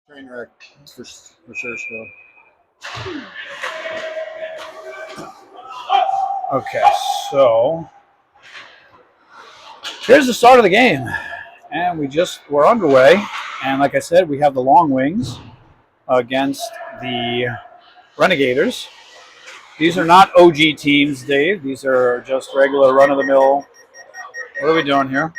Train wreck for sure still. Okay, so here's the start of the game, and we're underway. And like I said, we have the LongWings against the ReneGators. These are not OG teams, Dave. These are just regular run-of-the-mill. What are we doing here?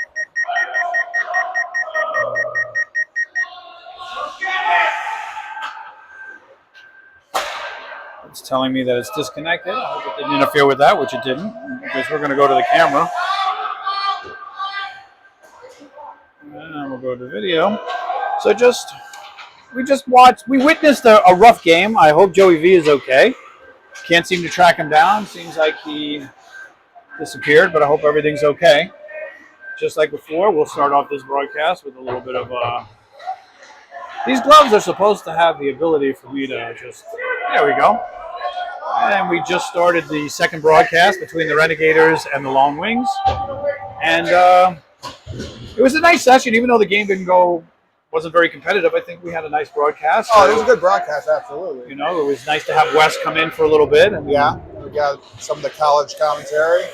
It's telling me that it's disconnected. I hope it didn't interfere with that, which it didn't, because we're going to go to the camera. And we'll go to video. So we witnessed a rough game. I hope Joey V is okay. Can't seem to track him down. Seems like he disappeared, but I hope everything's okay. Just like before, we'll start off this broadcast with a little bit of these gloves are supposed to have the ability for me to just, there we go. And we just started the second broadcast between the ReneGators and the LongWings. And it was a nice session, even though the game wasn't very competitive. I think we had a nice broadcast. Oh, it was a good broadcast, absolutely. You know, it was nice to have Wes come in for a little bit. And yeah, we got some of the college commentary.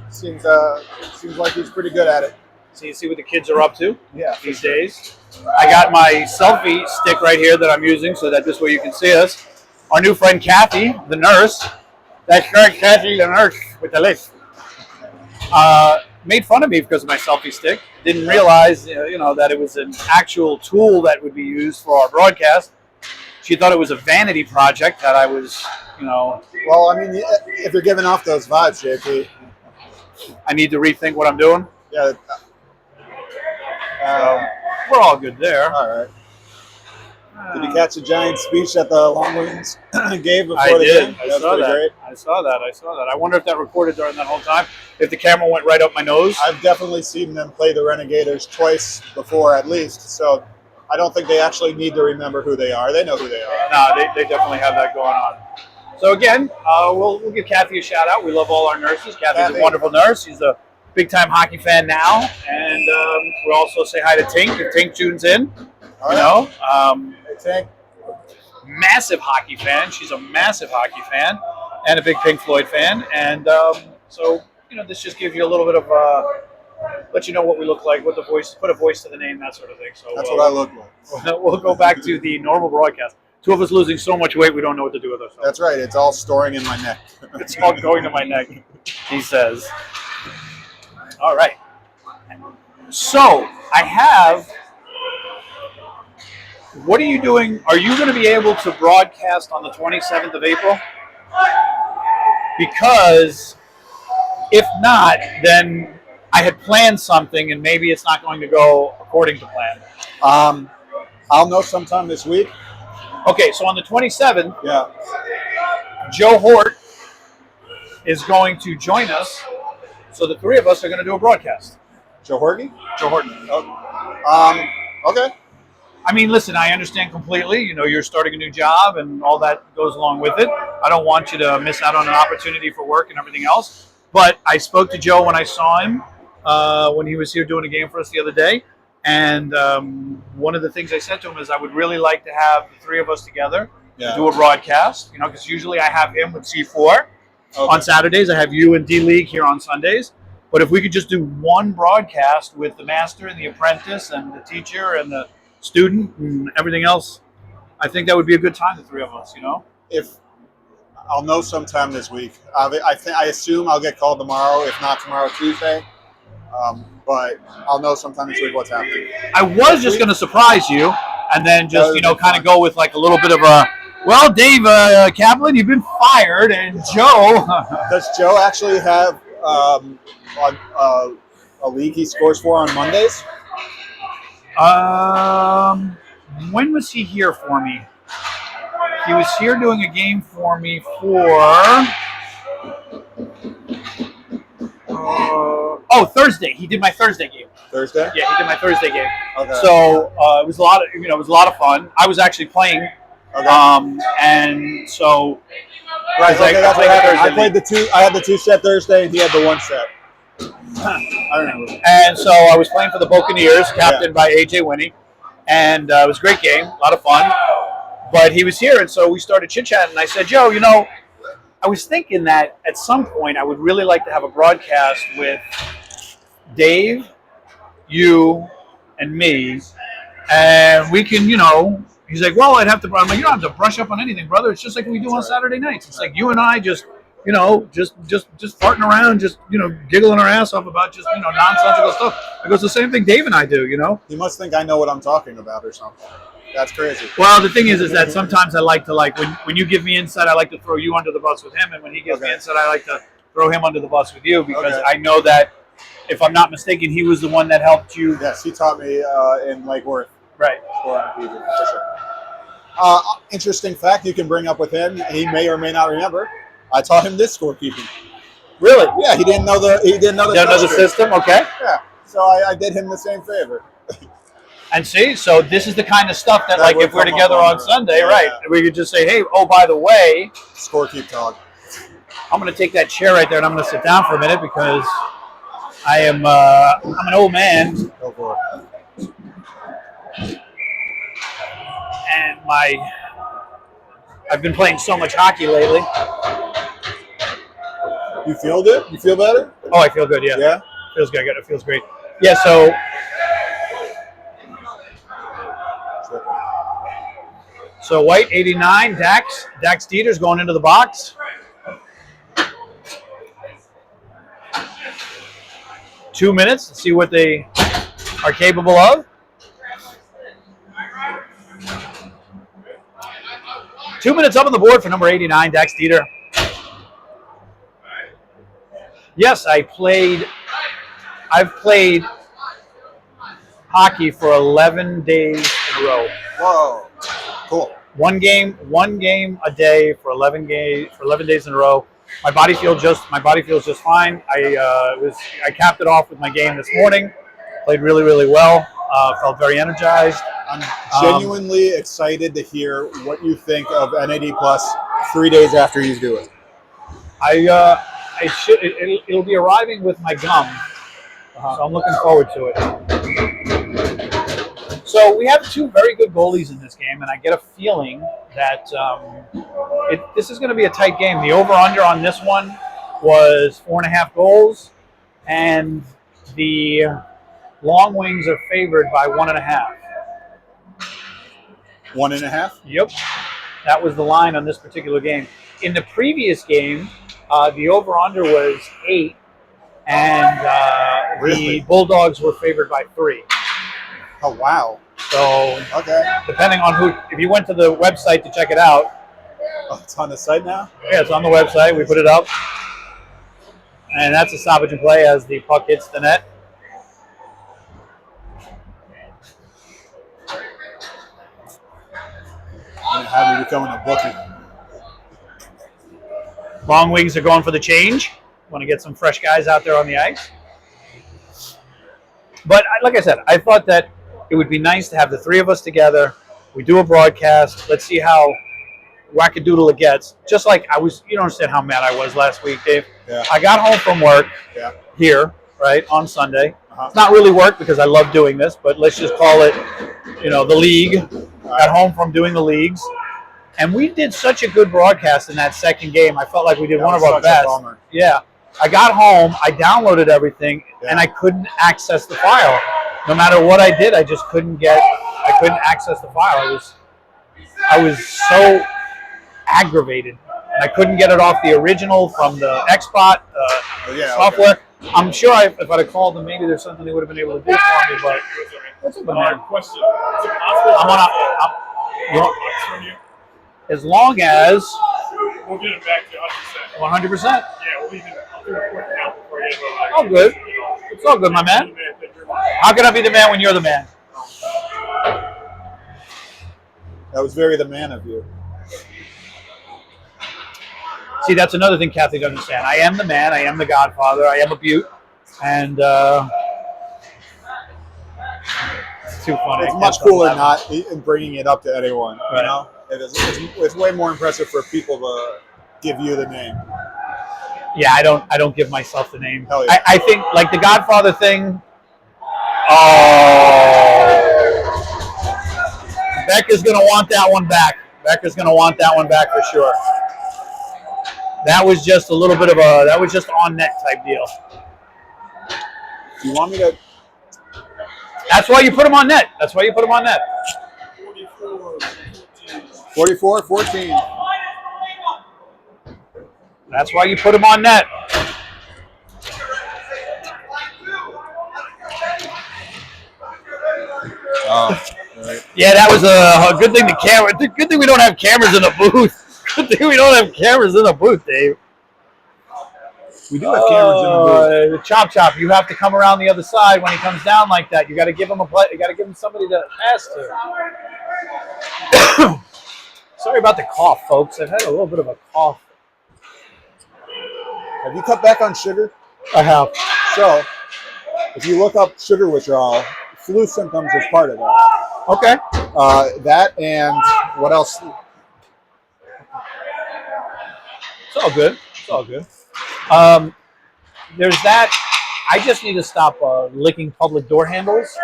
Seems like he's pretty good at it. So you see what the kids are up to these sure. days. I got my selfie stick right here that I'm using so that this way you can see us. Our new friend Kathy, the nurse. That's right, Kathy, the nurse with the list. Made fun of me because of my selfie stick. Didn't realize, that it was an actual tool that would be used for our broadcast. She thought it was a vanity project that I was, Well, I mean, if you're giving off those vibes, JP. I need to rethink what I'm doing. Yeah. So we're all good there. All right. Did you catch a giant speech that the LongWings gave before I the did. game? I saw that. Great. I saw that. I wonder if that recorded during that whole time. If the camera went right up my nose. I've definitely seen them play the ReneGators twice before, at least. So I don't think they actually need to remember who they are. They know who they are. No, they definitely have that going on. So again, we'll give Kathy a shout out. We love all our nurses. Kathy's a wonderful nurse. She's a big-time hockey fan now. And we'll also say hi to Tink if Tink tunes in. Hey, Tink. Massive hockey fan. She's a massive hockey fan and a big Pink Floyd fan. And so, this just gives you a little bit of, let you know what we look like, what the voice, put a voice to the name, that sort of thing. So that's what I look like. We'll go back to the normal broadcast. Two of us losing so much weight, we don't know what to do with ourselves. That's right. It's all storing in my neck. It's all going to my neck, he says. All right. So, I have... What are you doing? Are you going to be able to broadcast on the 27th of April? Because if not, then I had planned something and maybe it's not going to go according to plan. I'll know sometime this week. Okay, so on the 27th, yeah, Joe Hort is going to join us. So the three of us are going to do a broadcast. Joe Horton? Joe Horton. Oh. Okay. I mean, listen, I understand completely. You're starting a new job and all that goes along with it. I don't want you to miss out on an opportunity for work and everything else. But I spoke to Joe when I saw him when he was here doing a game for us the other day. And one of the things I said to him is I would really like to have the three of us together to do a broadcast. Because usually I have him with C4 on Saturdays. I have you and D-League here on Sundays. But if we could just do one broadcast with the master and the apprentice and the teacher and the student and everything else, I think that would be a good time, the three of us, If I'll know sometime this week. I assume I'll get called tomorrow, if not tomorrow, Tuesday. But I'll know sometime this week what's happening. I was just going to surprise you and then just, kind of go with like a little bit of a, well, Dave Kaplan, you've been fired, and Joe. Does Joe actually have a league he scores for on Mondays? When was he here for me? He was here doing a game for me for Thursday. He did my Thursday game. Thursday? Yeah, he did my Thursday game. Okay. So it was a lot of fun. I was actually playing. Okay. And so right, okay, that's what happened. I had the 2 set Thursday and he had the 1 set. I remember. And so I was playing for the Buccaneers, captained by AJ Winnie. and it was a great game, a lot of fun. But he was here, and so we started chit-chatting, and I said, Joe, I was thinking that at some point I would really like to have a broadcast with Dave, you, and me, and we can, he's like, well, I'd have to, I'm like, you don't have to brush up on anything, brother. It's just like we do on Saturday nights. It's like you and I just, just farting around, just, giggling our ass off about just, nonsensical stuff. It goes the same thing Dave and I do, You must think I know what I'm talking about or something. That's crazy. Well, the thing is that sometimes I like to, when you give me insight, I like to throw you under the bus with him, and when he gives me insight, I like to throw him under the bus with you, because I know that, if I'm not mistaken, he was the one that helped you. Yes, he taught me in Lake Worth. Right. For sure. Interesting fact you can bring up with him. He may or may not remember. I taught him this scorekeeping. Really? Yeah, he didn't know the system. Okay. Yeah, so I did him the same favor. And see, so this is the kind of stuff that like, if we're together on Sunday, right, we could just say, hey, oh, by the way, scorekeep talk. I'm going to take that chair right there, and I'm going to sit down for a minute, because I'm an old man. Go for it. And I've been playing so much hockey lately. You feel good? You feel better? Oh, I feel good, yeah. Yeah? Feels good. It feels great. Yeah, so White, 89, Dax Dieter's going into the box. 2 minutes to see what they are capable of. 2 minutes up on the board for number 89, Dax Dieter. Yes, I've played hockey for 11 days in a row. Whoa, cool. One game a day for 11 days in a row. My body feels just fine. I capped it off with my game this morning. Played really, really well. Felt very energized. I'm genuinely excited to hear what you think of NAD Plus 3 days after you do it. It'll be arriving with my gum, so I'm looking forward to it. So we have two very good goalies in this game, and I get a feeling that this is going to be a tight game. The over/under on this one was 4.5 goals, and the LongWings are favored by 1.5. 1.5? Yep, that was the line on this particular game. In the previous game, the over/under was 8, and Really? the Bulldogs were favored by 3. Oh, wow. So, okay. Depending on if you went to the website to check it out. Oh, it's on the site now? Yeah, it's on the website. We put it up. And that's a stoppage and play as the puck hits the net. And how me becoming a bookie. LongWings are going for the change. Want to get some fresh guys out there on the ice. But like I said, I thought that it would be nice to have the three of us together. We do a broadcast. Let's see how wackadoodle it gets. Just like you don't understand how mad I was last week, Dave. Yeah. I got home from work here, right, on Sunday. It's not really work because I love doing this, but let's just call it, the league. Got home from doing the leagues. And we did such a good broadcast in that second game. I felt like we did one of our best. Yeah. I got home, I downloaded everything, and I couldn't access the file. No matter what I did, I couldn't access the file. I was so aggravated. And I couldn't get it off the original from the Xbot software. Okay. I'm sure if I'd have called them, maybe there's something they would have been able to do for me, but that's a hard question. Is it possible as long as we'll get it back to 100%. 100%. Yeah, we'll even do a quick count before you go. All good. It's all good, my man. How can I be the man when you're the man? That was very the man of you. See, that's another thing Kathy doesn't understand. I am the man. I am the godfather. I am a beaut. And it's too funny. It's much cooler not bringing it up to anyone. Right. You know, it's way more impressive for people to give you the name. Yeah, I don't give myself the name. Hell yeah. I think like the Godfather thing. Becca's going to want that one back. Becca's going to want that one back for sure. That was just a little bit of a, that was just on net type deal. Do you want me to? That's why you put them on net. That's why you put them on net. 44-14. That's why you put them on net. Oh, right. Yeah, that was a good thing. Good thing we don't have cameras in the booth. Good thing we don't have cameras in the booth, Dave. We do have cameras in the booth. Chop, you have to come around the other side when he comes down like that. You got to give him You got to give him somebody to pass to. Sorry about the cough, folks. I've had a little bit of a cough. Have you cut back on sugar? I have. So, if you look up sugar withdrawal, flu symptoms is part of that. Okay. That and what else? It's all good. It's all good. There's that. I just need to stop licking public door handles.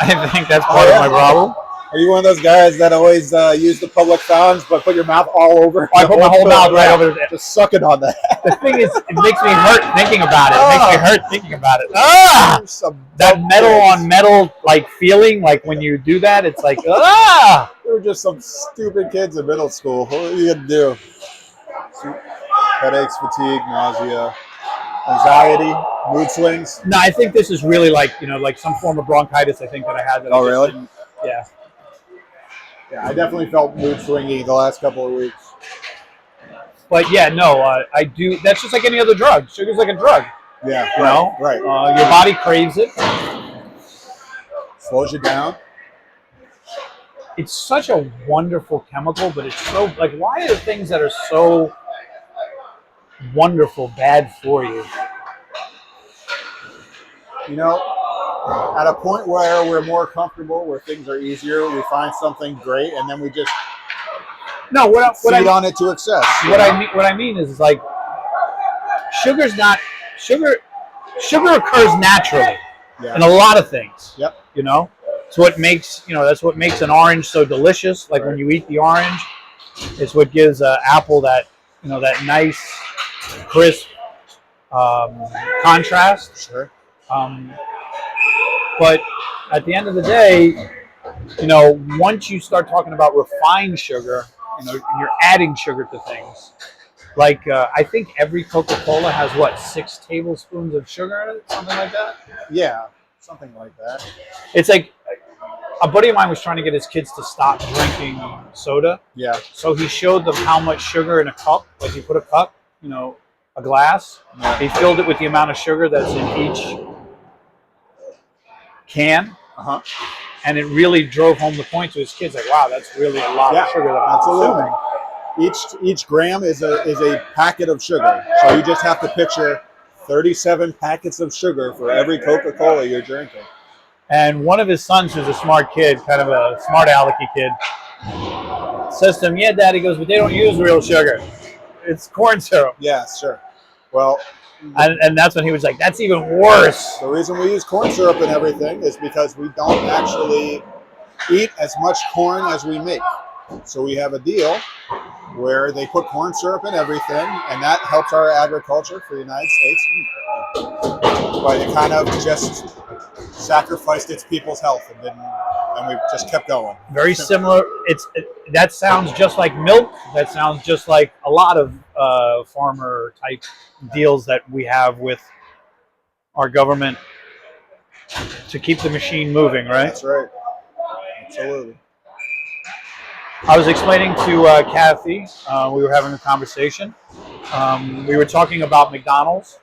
I think that's part of my problem. Are you one of those guys that always use the public fountains but put your mouth all over? I put my whole mouth right over there. Just sucking on that. The thing is, it makes me hurt thinking about it. It makes me hurt thinking about it. Ah! That metal on metal like feeling, like when you do that, it's like ah! We were just some stupid kids in middle school. What are you gonna do? Headaches, fatigue, nausea, anxiety, mood swings. No, I think this is really like like some form of bronchitis. I think that I had. That Oh, really? Yeah. Yeah, I definitely felt mood swingy the last couple of weeks. But yeah, no, I do. That's just like any other drug. Sugar's like a drug. Yeah, You know? right. Your body craves it. Slows you down. It's such a wonderful chemical, but it's so like, why are the things that are so wonderful bad for you? You know, at a point where we're more comfortable, where things are easier, we find something great, and then we just feed on it to excess. What I mean is like sugar's not sugar. Sugar occurs naturally in a lot of things. Yep. You know, it's what makes that's what makes an orange so delicious. Like when you eat the orange, it's what gives an apple that that nice, crisp contrast. Sure. But at the end of the day, once you start talking about refined sugar, you're adding sugar to things. Like I think every Coca-Cola has 6 tablespoons of sugar in it, something like that. Yeah, something like that. It's like a buddy of mine was trying to get his kids to stop drinking soda. Yeah. So he showed them how much sugar in a cup. Like he put a cup, a glass. Yeah. He filled it with the amount of sugar that's in each can. Uh-huh. And it really drove home the point to his kids, like, wow, that's really a lot of sugar that I'm absolutely. consuming. Each gram is a packet of sugar. So you just have to picture 37 packets of sugar for every Coca-Cola you're drinking. And one of his sons, who's a smart kid, kind of a smart alecky kid, says to him, yeah, Dad, he goes, but they don't use real sugar. It's corn syrup. Yeah, sure. Well, and that's when he was like, that's even worse. the reason we use corn syrup and everything is because we don't actually eat as much corn as we make. So we have a deal where they put corn syrup in everything, and that helps our agriculture for the United States. But it kind of just sacrificed its people's health, and we just kept going. Very similar. That sounds just like milk. That sounds just like a lot of farmer type deals that we have with our government to keep the machine moving, right? That's right. Absolutely. I was explaining to Kathy, we were having a conversation. We were talking about McDonald's,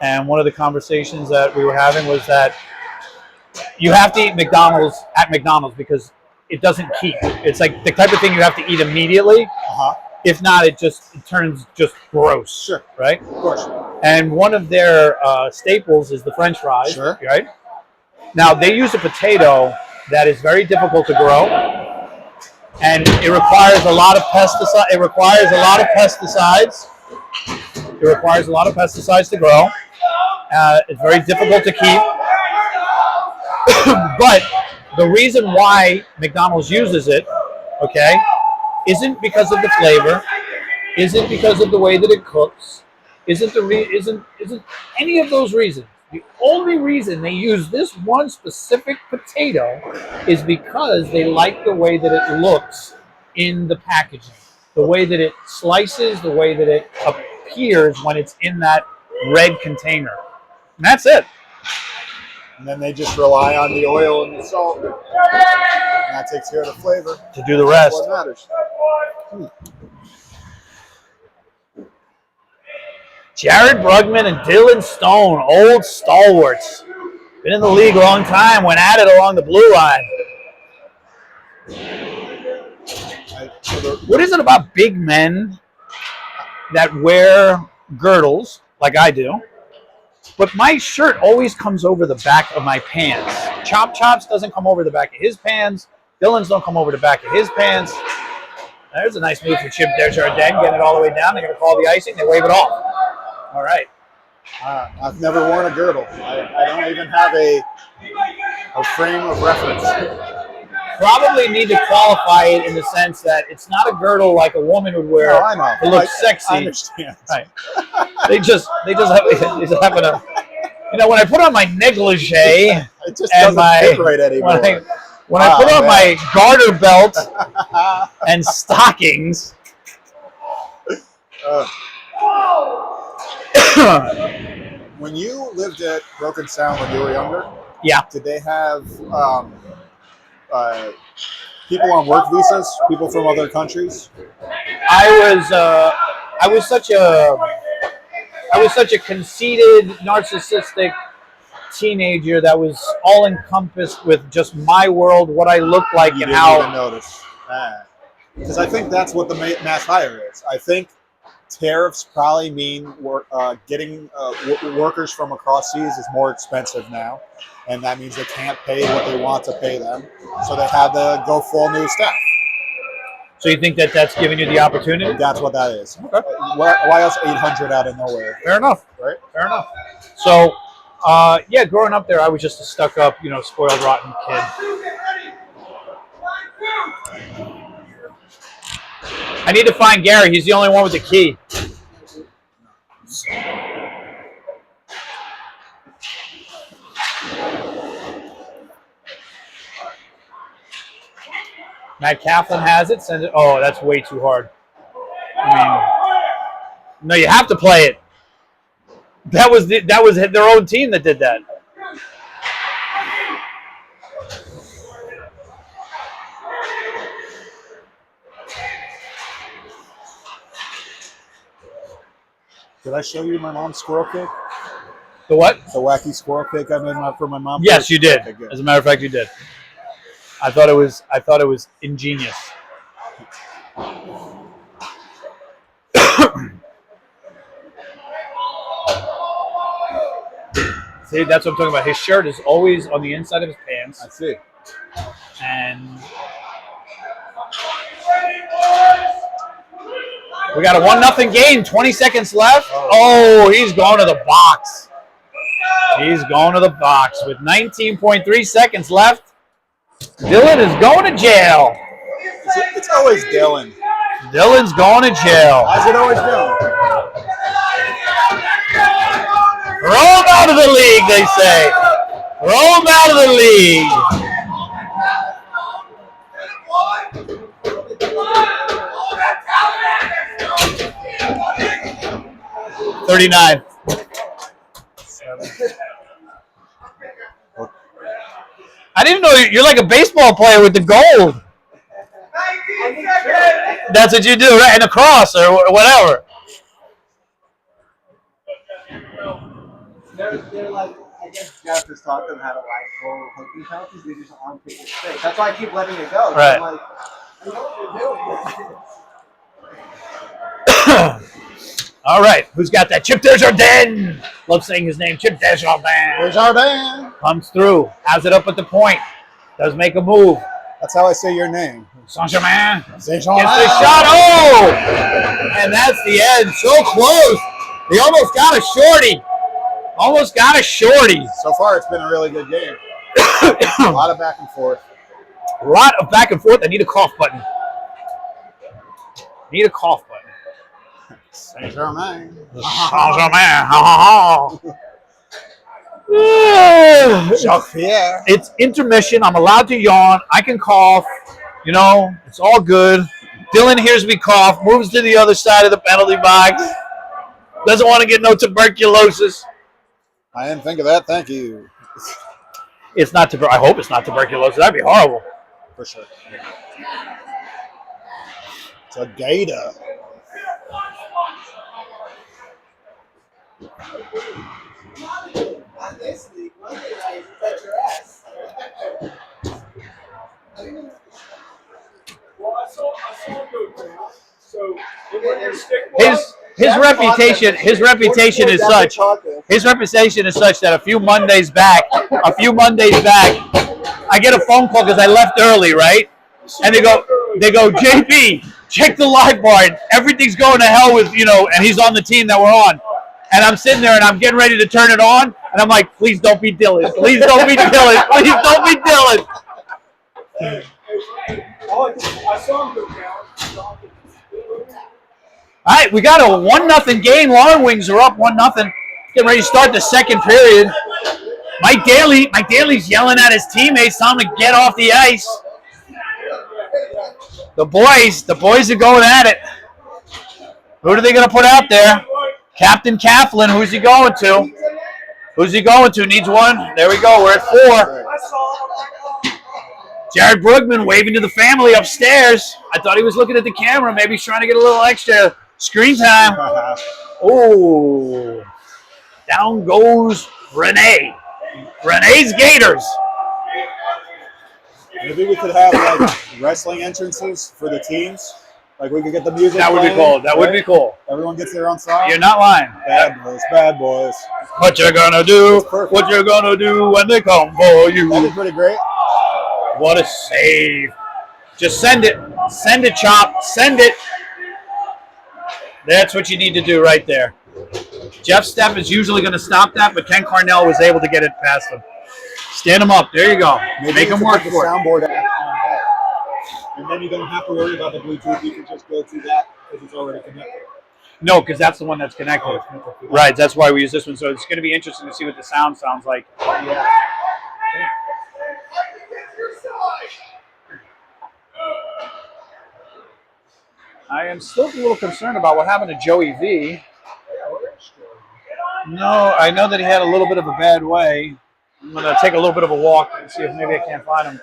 and one of the conversations that we were having was that you have to eat McDonald's at McDonald's because it doesn't keep. It's like the type of thing you have to eat immediately. Uh-huh. If not, it turns just gross. Sure. Right? Of course. And one of their staples is the French fries. Sure. Right? Now, they use a potato that is very difficult to grow, and it requires a lot of pesticides. It requires a lot of pesticides to grow. It's very difficult to keep. But The reason why McDonald's uses it, okay, isn't because of the flavor, isn't because of the way that it cooks, isn't any of those reasons. The only reason they use this one specific potato is because they like the way that it looks in the packaging, the way that it slices, the way that it appears when it's in that red container. And that's it. And then they just rely on the oil and the salt. And that takes care of the flavor. To do the That's rest. what matters. Jared Brugman and Dylan Stone, old stalwarts. Been in the league a long time, went at it along the blue line. What is it about big men that wear girdles, like I do, but my shirt always comes over the back of my pants? Chop Chops doesn't come over the back of his pants. Dylan's don't come over the back of his pants. There's a nice move for Chip Desjardins, getting it all the way down. They're going to call the icing. They wave it off. All right. I've never worn a girdle. I don't even have a frame of reference. Probably need to qualify it in the sense that it's not a girdle like a woman would wear. No, I know. It looks sexy. I understand. Right. They just happen to. You know, when I put on my negligee, It just doesn't fit right anymore. When I put on my garter belt and stockings. When you lived at Broken Sound when you were younger, Yeah. did they have people on work visas, people from other countries? I was such a conceited, narcissistic teenager that was all encompassed with just my world, what I looked like, You and didn't how. even notice. Because I think that's what the mass hire is. I think tariffs probably mean getting workers from across seas is more expensive now, and that means they can't pay what they want to pay them, so they had to go full new staff. So you think that that's giving you the opportunity? That's what that is. Okay. Why else 800 out of nowhere? Fair enough. Right? Fair enough. So, yeah, growing up there, I was just a stuck-up, spoiled, rotten kid. I need to find Gary. He's the only one with the key. Matt Kaplan has it. Send it. Oh, that's way too hard. No, you have to play it. That was their own team that did that. Did I show you my mom's squirrel cake? The what? The wacky squirrel cake I made for my mom? Yes, you did. Okay, good. As a matter of fact, you did. I thought it was ingenious. See, that's what I'm talking about. His shirt is always on the inside of his pants. I see. And we got a 1-0 game, 20 seconds left. Oh, he's going to the box. He's going to the box with 19.3 seconds left. Dylan is going to jail. It's always Dylan. Dylan's going to jail. How's it always doing? Throw him out of the league, they say. Throw him out of the league. $39. I didn't know you're like a baseball player with the gold. That's what you do, right? And a cross or whatever. They're like, I guess Jeff has taught them how to like pull hooking penalties. They just aren't taking it straight. That's why I keep letting it go. Right. I'm like, you know what you're doing. All right, who's got that? Chip Desjardins. Love saying his name, Chip Desjardins. Desjardins. Comes through, has it up at the point, does make a move. That's how I say your name. Saint-Germain Saint gets the shot. Oh! And that's the end. So close. He almost got a shorty. Almost got a shorty. So far, it's been a really good game. A lot of back and forth. A lot of back and forth. I need a cough button. Need a cough button. Saint Germain. Jacques Pierre. It's intermission. I'm allowed to yawn. I can cough. You know, it's all good. Dylan hears me cough, moves to the other side of the penalty box. Doesn't want to get no tuberculosis. I didn't think of that. Thank you. It's not I hope it's not tuberculosis. That'd be horrible. For sure. It's a gator. Not this week. Monday night, you bet your ass. Well, I saw him go down. So it wasn't stick. His reputation is such. His reputation is such that a few Mondays back, I get a phone call because I left early, right? And they go, JP, check the live bar. Everything's going to hell with, and he's on the team that we're on. And I'm sitting there and I'm getting ready to turn it on, and I'm like, please don't be Dylan. Please don't be Dylan. Please don't be Dylan. I saw him go down. All right, we got a 1-0 game. LongWings are up 1-0. Getting ready to start the second period. Mike Daly's yelling at his teammates, telling him to get off the ice. The boys are going at it. Who are they going to put out there? Captain Kaplan. Who's he going to? Needs one. There we go. We're at 4. Jared Brugman waving to the family upstairs. I thought he was looking at the camera. Maybe he's trying to get a little extra screen time. Oh, down goes Rene. Rene's Gators. Maybe we could have like wrestling entrances for the teams. Like we could get the music. That would be cool. That would be cool. Everyone gets their own song. You're not lying. Bad boys. What you gonna do? What you gonna do when they come for you? That'd be pretty great. What a save. Just send it. Send it, Chop. Send it. That's what you need to do right there. Jeff Stepp is usually going to stop that, but Ken Carnell was able to get it past him. Stand him up. There you go. Maybe Make him work the for it. soundboard on that. And then you don't have to worry about the Bluetooth. You can just go through that because it's already connected. No, because that's the one that's connected. Right, that's why we use this one. So it's going to be interesting to see what the sound sounds like. Yeah. I am still a little concerned about what happened to Joey V. No, I know that he had a little bit of a bad way. I'm going to take a little bit of a walk and see if maybe I can't find him.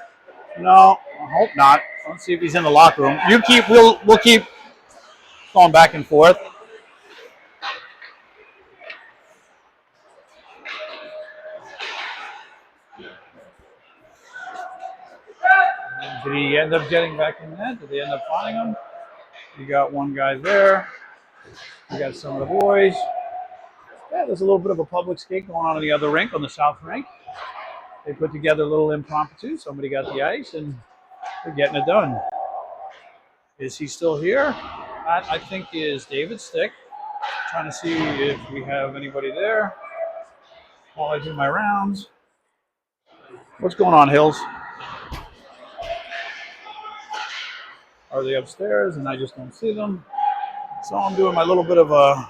No, I hope not. Let's see if he's in the locker room. We'll keep going back and forth. Did he end up getting back in there? Did they end up finding him? You got one guy there. You got some of the boys. Yeah, there's a little bit of a public skate going on in the other rink, on the south rink. They put together a little impromptu. Somebody got the ice, and they're getting it done. Is he still here? I think is David Stick. Trying to see if we have anybody there while I do my rounds. What's going on, Hills? Are they upstairs and I just don't see them? So I'm doing my little bit of a...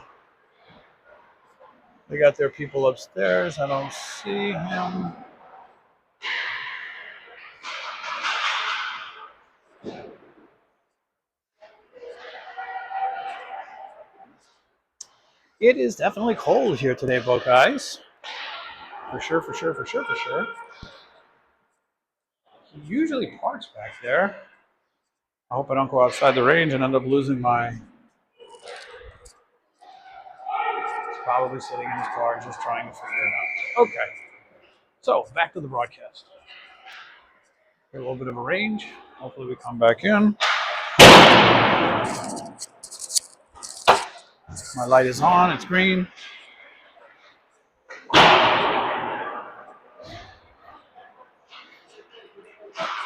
They got their people upstairs. I don't see him. It is definitely cold here today, Buckeyes. For sure. He usually parks back there. I hope I don't go outside the range and end up losing my... He's probably sitting in his car just trying to figure it out. Okay. So, back to the broadcast. A little bit of a range. Hopefully we come back in. My light is on. It's green.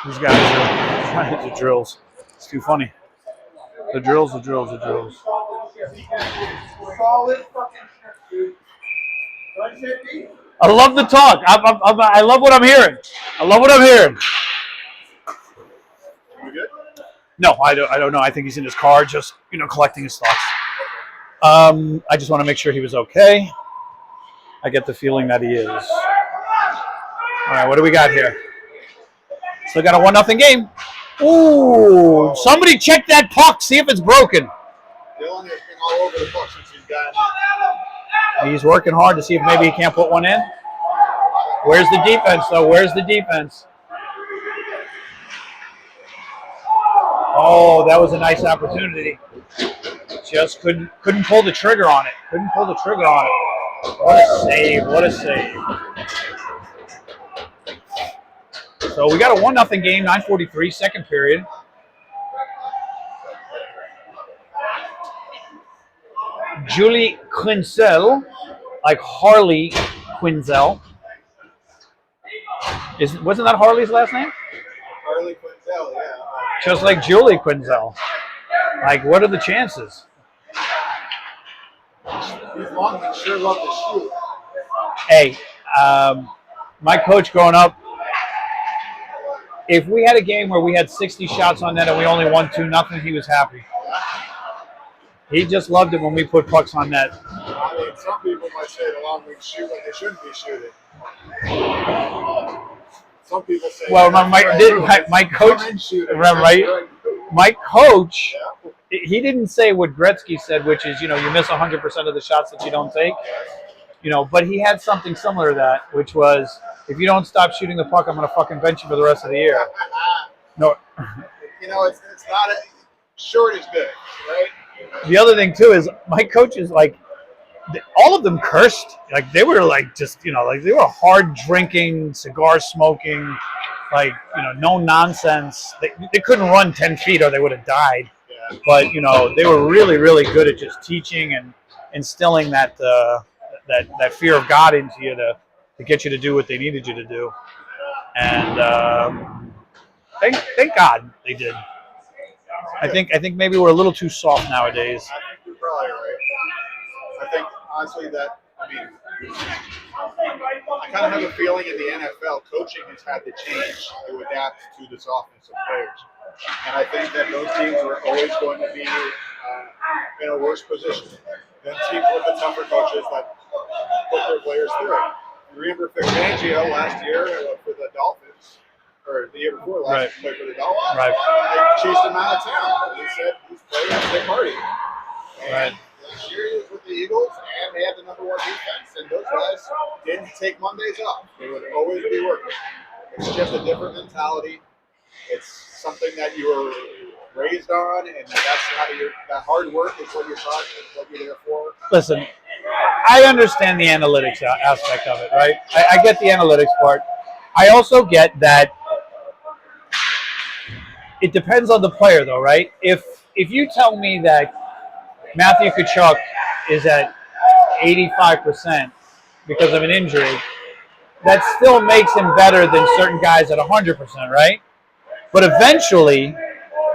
These guys are trying to do drills. It's too funny. The drills. Solid fucking shit, dude. 150? I love the talk. I love what I'm hearing. I love what I'm hearing. We good? No, I don't know. I think he's in his car, just collecting his thoughts. I just want to make sure he was okay. I get the feeling that he is. All right, what do we got here? Still got a 1-0 game. Ooh, somebody check that puck. See if it's broken. Dylan has been all over the puck since he's gotten it. He's working hard to see if maybe he can't put one in. Where's the defense, though? Where's the defense? Oh, that was a nice opportunity. Just couldn't pull the trigger on it. Couldn't pull the trigger on it. What a save. What a save. So we got a 1-0 game, 9:43, second period. Julie Quinzel, like Harley Quinzel. Wasn't that Harley's last name? Harley Quinzel, yeah. Just like Julie Quinzel. Like, what are the chances? These LongWings sure love to shoot. Hey, my coach growing up, if we had a game where we had 60 shots on net and we only won 2-0, he was happy. He just loved it when we put pucks on net. I mean, some people might say the LongWings shoot when they shouldn't be shooting. Some people say. Well, my coach, remember, right? My coach, he didn't say what Gretzky said, which is, you miss 100% of the shots that you don't take. But he had something similar to that, which was, if you don't stop shooting the puck, I'm going to fucking bench you for the rest of the year. No. It's not short is good, right? The other thing too is my coaches, like, all of them cursed. Like, they were like just like they were hard drinking, cigar smoking, like no nonsense. They couldn't run 10 feet or they would have died. Yeah. But they were really, really good at just teaching and instilling that that fear of God into you to get you to do what they needed you to do. And thank God they did. I think maybe we're a little too soft nowadays. I think you're probably right. I think honestly that I kind of have a feeling in the NFL coaching has had to change to adapt to the softness of players, and I think that those teams are always going to be in a worse position than teams with the tougher coaches that put their players through it. You remember Fangio last year for the Dolphins. Or the year before last, he played for the Dolphins. Right. They chased him out of town. He said he's playing at the party. And Right. last year he was with the Eagles, and they had the #1 defense. And those guys didn't take Mondays off. They would always be working. It's just a different mentality. It's something that you were raised on, and that's how that hard work is what you're taught, is what you're there for. Listen, I understand the analytics aspect of it, right? I get the analytics part. I also get that it depends on the player, though, right? If you tell me that Matthew Tkachuk is at 85% because of an injury, that still makes him better than certain guys at 100%, right? But eventually,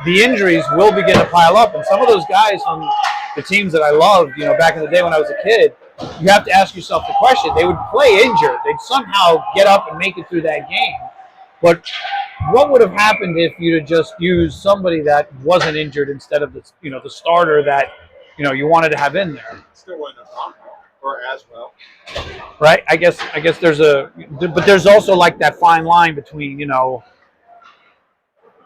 the injuries will begin to pile up, and some of those guys from the teams that I loved, back in the day when I was a kid, you have to ask yourself the question. They would play injured. They'd somehow get up and make it through that game. But what would have happened if you'd have just used somebody that wasn't injured instead of the starter that you wanted to have in there? Still wouldn't have gone or as well. Right? I guess but there's also like that fine line between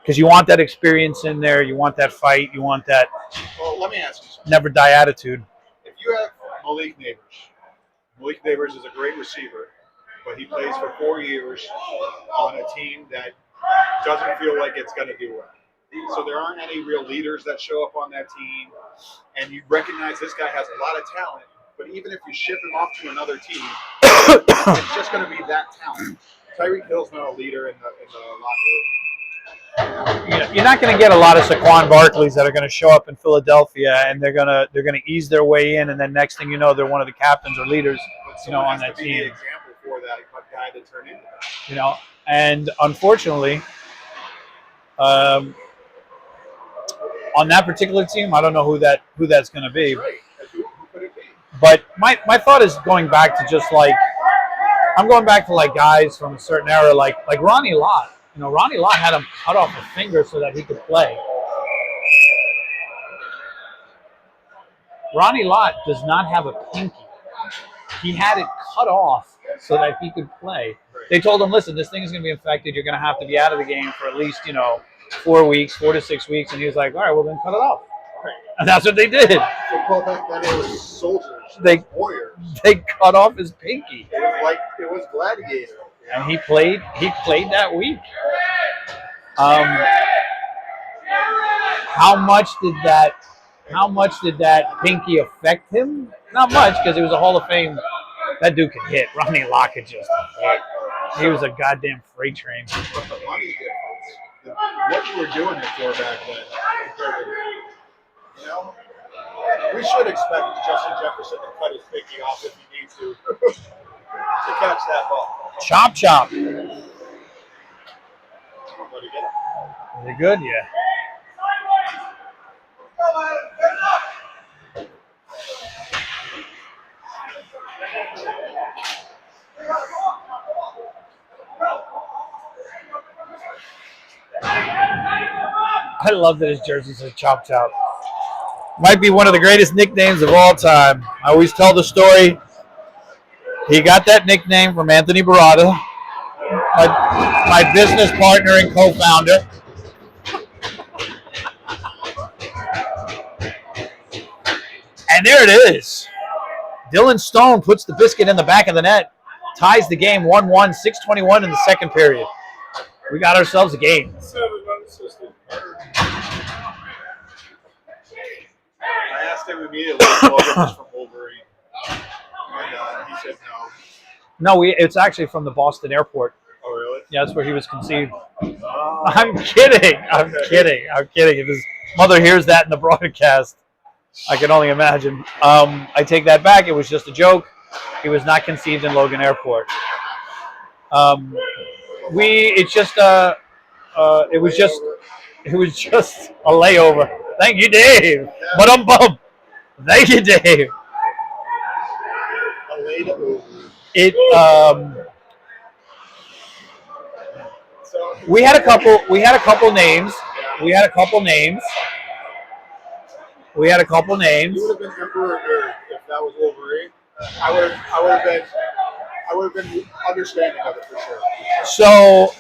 because you want that experience in there, you want that fight, you want that Well, let me ask you something. never die attitude. If you have Malik Neighbors is a great receiver, but he plays for 4 years on a team that doesn't feel like it's going to do well. So there aren't any real leaders that show up on that team, and you recognize this guy has a lot of talent, but even if you ship him off to another team, it's just going to be that talent. Tyreek Hill's not a leader in the locker room. You're not going to get a lot of Saquon Barkleys that are going to show up in Philadelphia and they're going to ease their way in, and then next thing you know, they're one of the captains or leaders, on that Be team. the example for that guy to turn into that. And unfortunately, on that particular team, I don't know who that's going to be. Right. Who could it be? But my thought is going back to just like I'm going back to like guys from a certain era, like Ronnie Lott. You know, Ronnie Lott had him cut off a finger so that he could play. Ronnie Lott does not have a pinky. He had it cut off so that he could play. They told him, listen, this thing is going to be infected. You're going to have to be out of the game for at least, 4 weeks, 4 to 6 weeks. And he was like, all right, well, then cut it off. And that's what they did. So back then it was soldiers, warriors. They cut off his pinky. It was gladiator. And he played that week. How much did that pinky affect him? Not much, because he was a Hall of Fame. That dude could hit. Ronnie Lott could just hit. He was a goddamn freight train. But the money difference, what you were doing it for back then, we should expect Justin Jefferson to cut his pinky off if he needs to catch that ball. Chop. Very good, yeah. I love that his jersey says Chop. Might be one of the greatest nicknames of all time. I always tell the story. He got that nickname from Anthony Barada, my business partner and co-founder. And there it is. Dylan Stone puts the biscuit in the back of the net, ties the game 1-1, 6:21 in the second period. We got ourselves a game. I asked him immediately if Logan was from Wolverine, and he said no. No, it's actually from the Boston airport. Oh, really? Yeah, that's where he was conceived. I'm kidding. I'm kidding. If his mother hears that in the broadcast, I can only imagine. I take that back. It was just a joke. He was not conceived in Logan Airport. It was just a layover. Thank you, Dave. Ba-dum-bum. Thank you, Dave. A layover. We had a couple names. You would have been Emperor if that was Wolverine. I would have been understanding of it for sure. So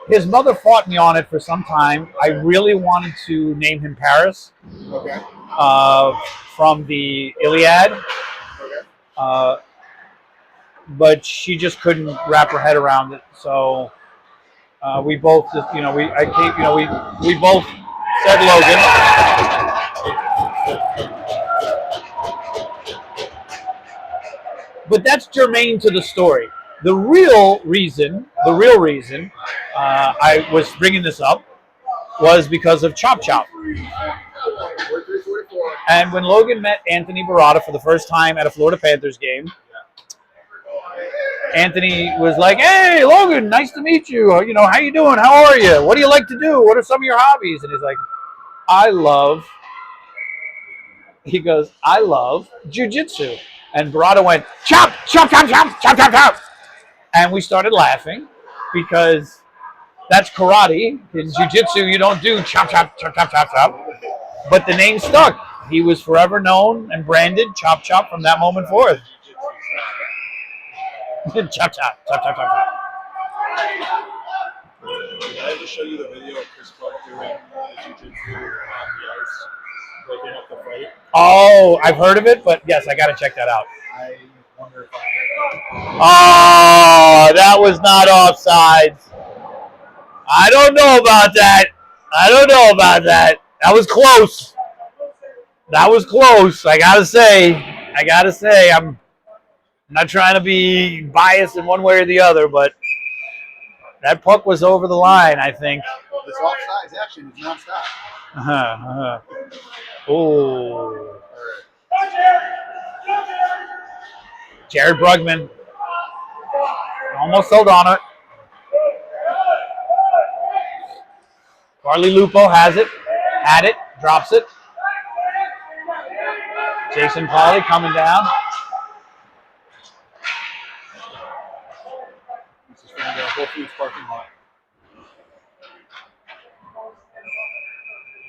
his mother fought me on it for some time. I really wanted to name him Paris. Okay. From the Iliad. Okay. But she just couldn't wrap her head around it. So we both just, we both said Logan. But that's germane to the story. The real reason I was bringing this up was because of Chop. And when Logan met Anthony Barada for the first time at a Florida Panthers game, Anthony was like, "Hey, Logan, nice to meet you. How you doing? How are you? What do you like to do? What are some of your hobbies?" And he's like, I love jiu-jitsu. And Barada went, chop. And we started laughing because that's karate. In jiu-jitsu, you don't do chop. But the name stuck. He was forever known and branded Chop from that moment forth. Chop. Did I ever show you the video of Chris Buck doing jiu-jitsu on the ice, breaking up the fight? Oh, I've heard of it, but yes, I got to check that out. I wonder if I can. Oh, that was not offsides. I don't know about that. That was close. I gotta say, I'm not trying to be biased in one way or the other, but that puck was over the line, I think. This offsides action is non-stop. Oh. Jared Brugman almost held on it. Carly Lupo had it, drops it. Jason Pauly coming down. Whole Foods parking lot.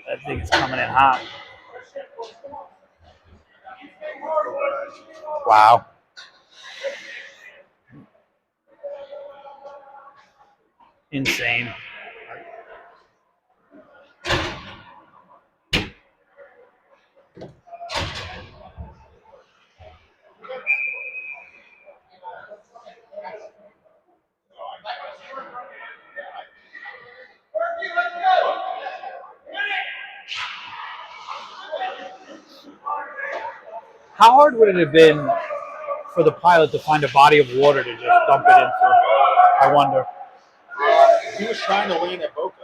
That thing is coming in hot. Wow. Insane. How hard would it have been for the pilot to find a body of water to just dump it into? I wonder. He was trying to land at Boca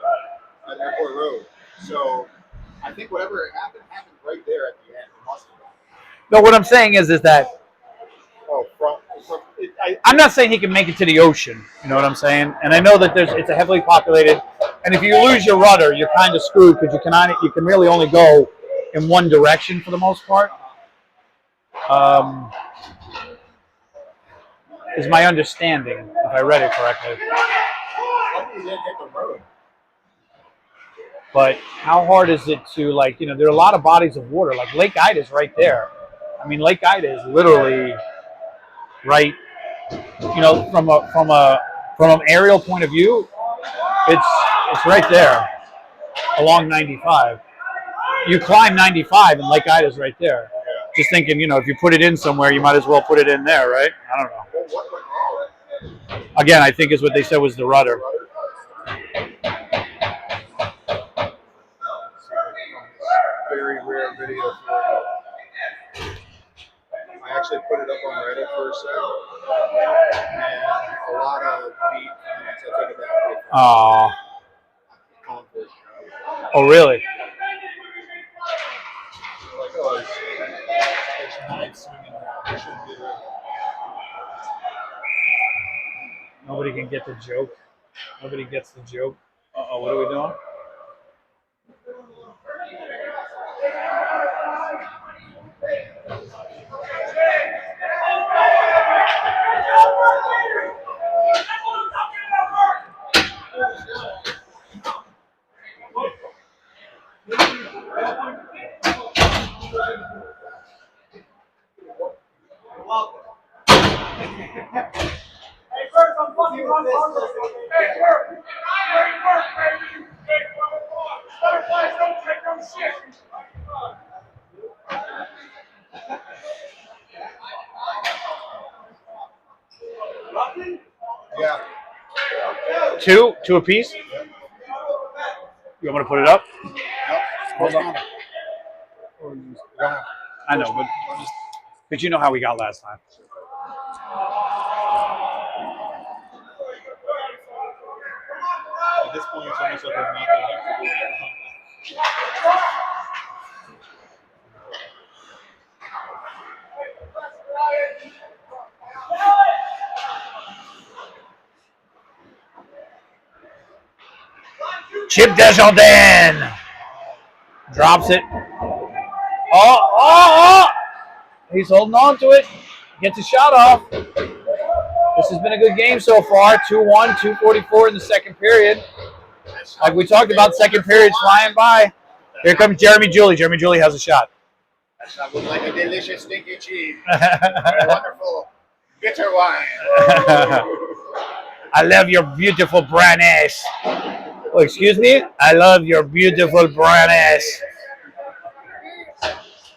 at Airport Road. So I think whatever happened right there at the end. It must have been. No, what I'm saying is that Oh, I'm not saying he can make it to the ocean. You know what I'm saying? And I know that it's a heavily populated, and if you lose your rudder, you're kind of screwed because you can really only go in one direction for the most part. Is my understanding, if I read it correctly. Luckily, they didn't hit the road. But how hard is it to, like, there are a lot of bodies of water. Like Lake Ida is right there. I mean, Lake Ida is literally right. From an aerial point of view, it's right there along 95. You climb 95 and Lake Ida is right there. Just thinking, if you put it in somewhere, you might as well put it in there, right? I don't know. Again, I think is what they said was the rudder. Very rare video. I actually put it up on Reddit for a second, and a lot of meat comments. I took it down. Oh, really? Like, oh, it's knives swinging around. It shouldn't be there. Nobody can get the joke. Nobody gets the joke. Uh-oh, what are we doing? Yeah. Two apiece? You want me to put it up? Hold on. I know, but you know how we got last time. At this point, it's almost like there's nothing to do. Chip Desjardins drops it. Oh! He's holding on to it. Gets a shot off. This has been a good game so far. 2-1, 2:44 in the second period. Like we talked about, second period's flying by. Here comes Jeremy Julie. Jeremy Julie has a shot. That shot was like a delicious stinky cheese. Wonderful bitter wine. I love your beautiful brown ass. Oh, excuse me? I love your beautiful brown ass.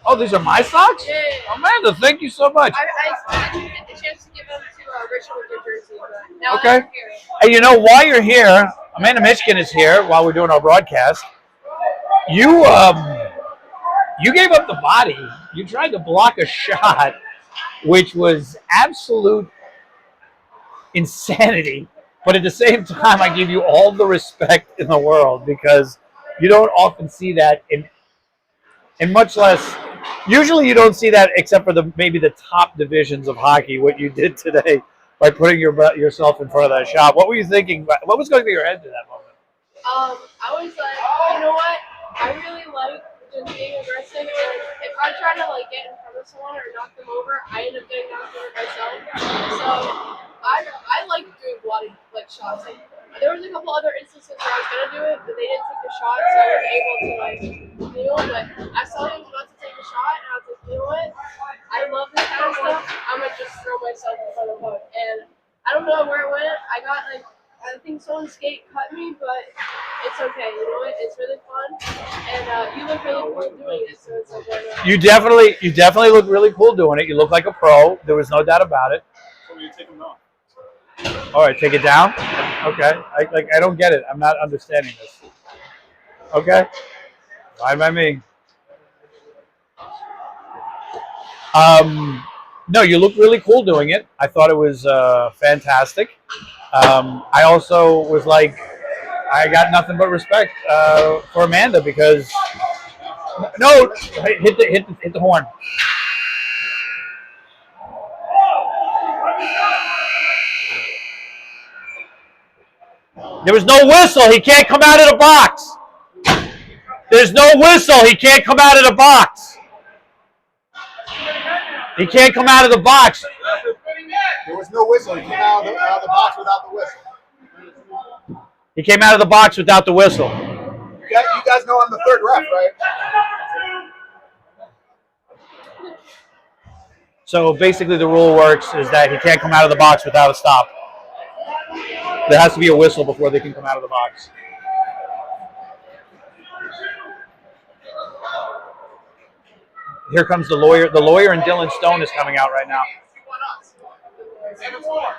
Oh, these are my socks? Yeah. Amanda, thank you so much. I didn't get the chance to give them to Richard with their jersey, but now Okay. I'm here. Hey, while you're here, Amanda Michigan is here while we're doing our broadcast. You gave up the body. You tried to block a shot, which was absolute insanity. But at the same time, I give you all the respect in the world because you don't often see that in much less. Usually, you don't see that except for maybe the top divisions of hockey. What you did today by putting yourself in front of that shot. What were you thinking? What was going through your head at that moment? I was like, you know what? I really like just being aggressive, and if I try to get in front of someone or knock them over, I end up getting knocked over myself. So I like doing body like shots. Like, there was a couple other instances where I was gonna do it, but they didn't take the shot, so I was able to like do it. But I saw he was about to take a shot, and I was like, you know what? I love this kind of stuff. I'm gonna just throw myself in front of the hook, and I don't know where it went. I got like I think someone's skate cut me, but it's okay. You know what? It's really fun, and you look really cool doing it. So it's okay. You definitely look really cool doing it. You look like a pro. There was no doubt about it. So you take them off. All right, take it down. Okay, I don't get it. I'm not understanding this. Okay, fine by me. No, you look really cool doing it. I thought it was fantastic. I also was like, I got nothing but respect for Amanda because no, hit the horn. There was no whistle. He can't come out of the box. There's no whistle. He can't come out of the box. He can't come out of the box. There was no whistle. He came out of the box without the whistle. He came out of the box without the whistle. You guys know I'm the third ref, right? So basically the rule works is that he can't come out of the box without a stop. There has to be a whistle before they can come out of the box. Here comes the lawyer. The lawyer and Dylan Stone is coming out right now.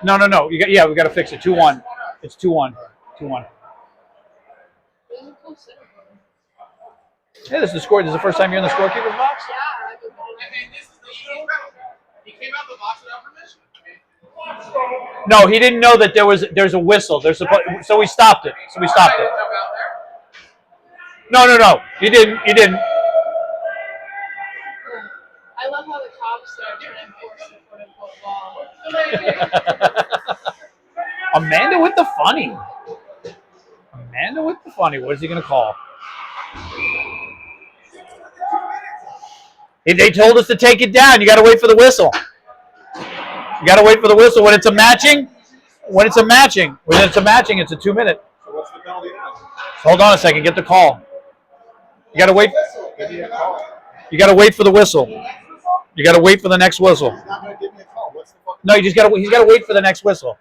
No. We got to fix it. 2-1. It's 2-1. 2-1. Hey, this is the score. This is the first time you're in the scorekeeper's box? He came out the box without permission. No, he didn't know that there's a whistle. So we stopped it. No. You didn't. I love how the cops are trying to enforce the quote-unquote law. Amanda with the funny. What is he going to call? They told us to take it down. You got to wait for the whistle. When it's a matching. It's a 2-minute. So what's the penalty now? Hold on a second. Get the call. You got to wait. You got to wait for the whistle. You got to wait for the next whistle. He's not going to give me a call. What's the fucking... No, he's got to wait for the next whistle.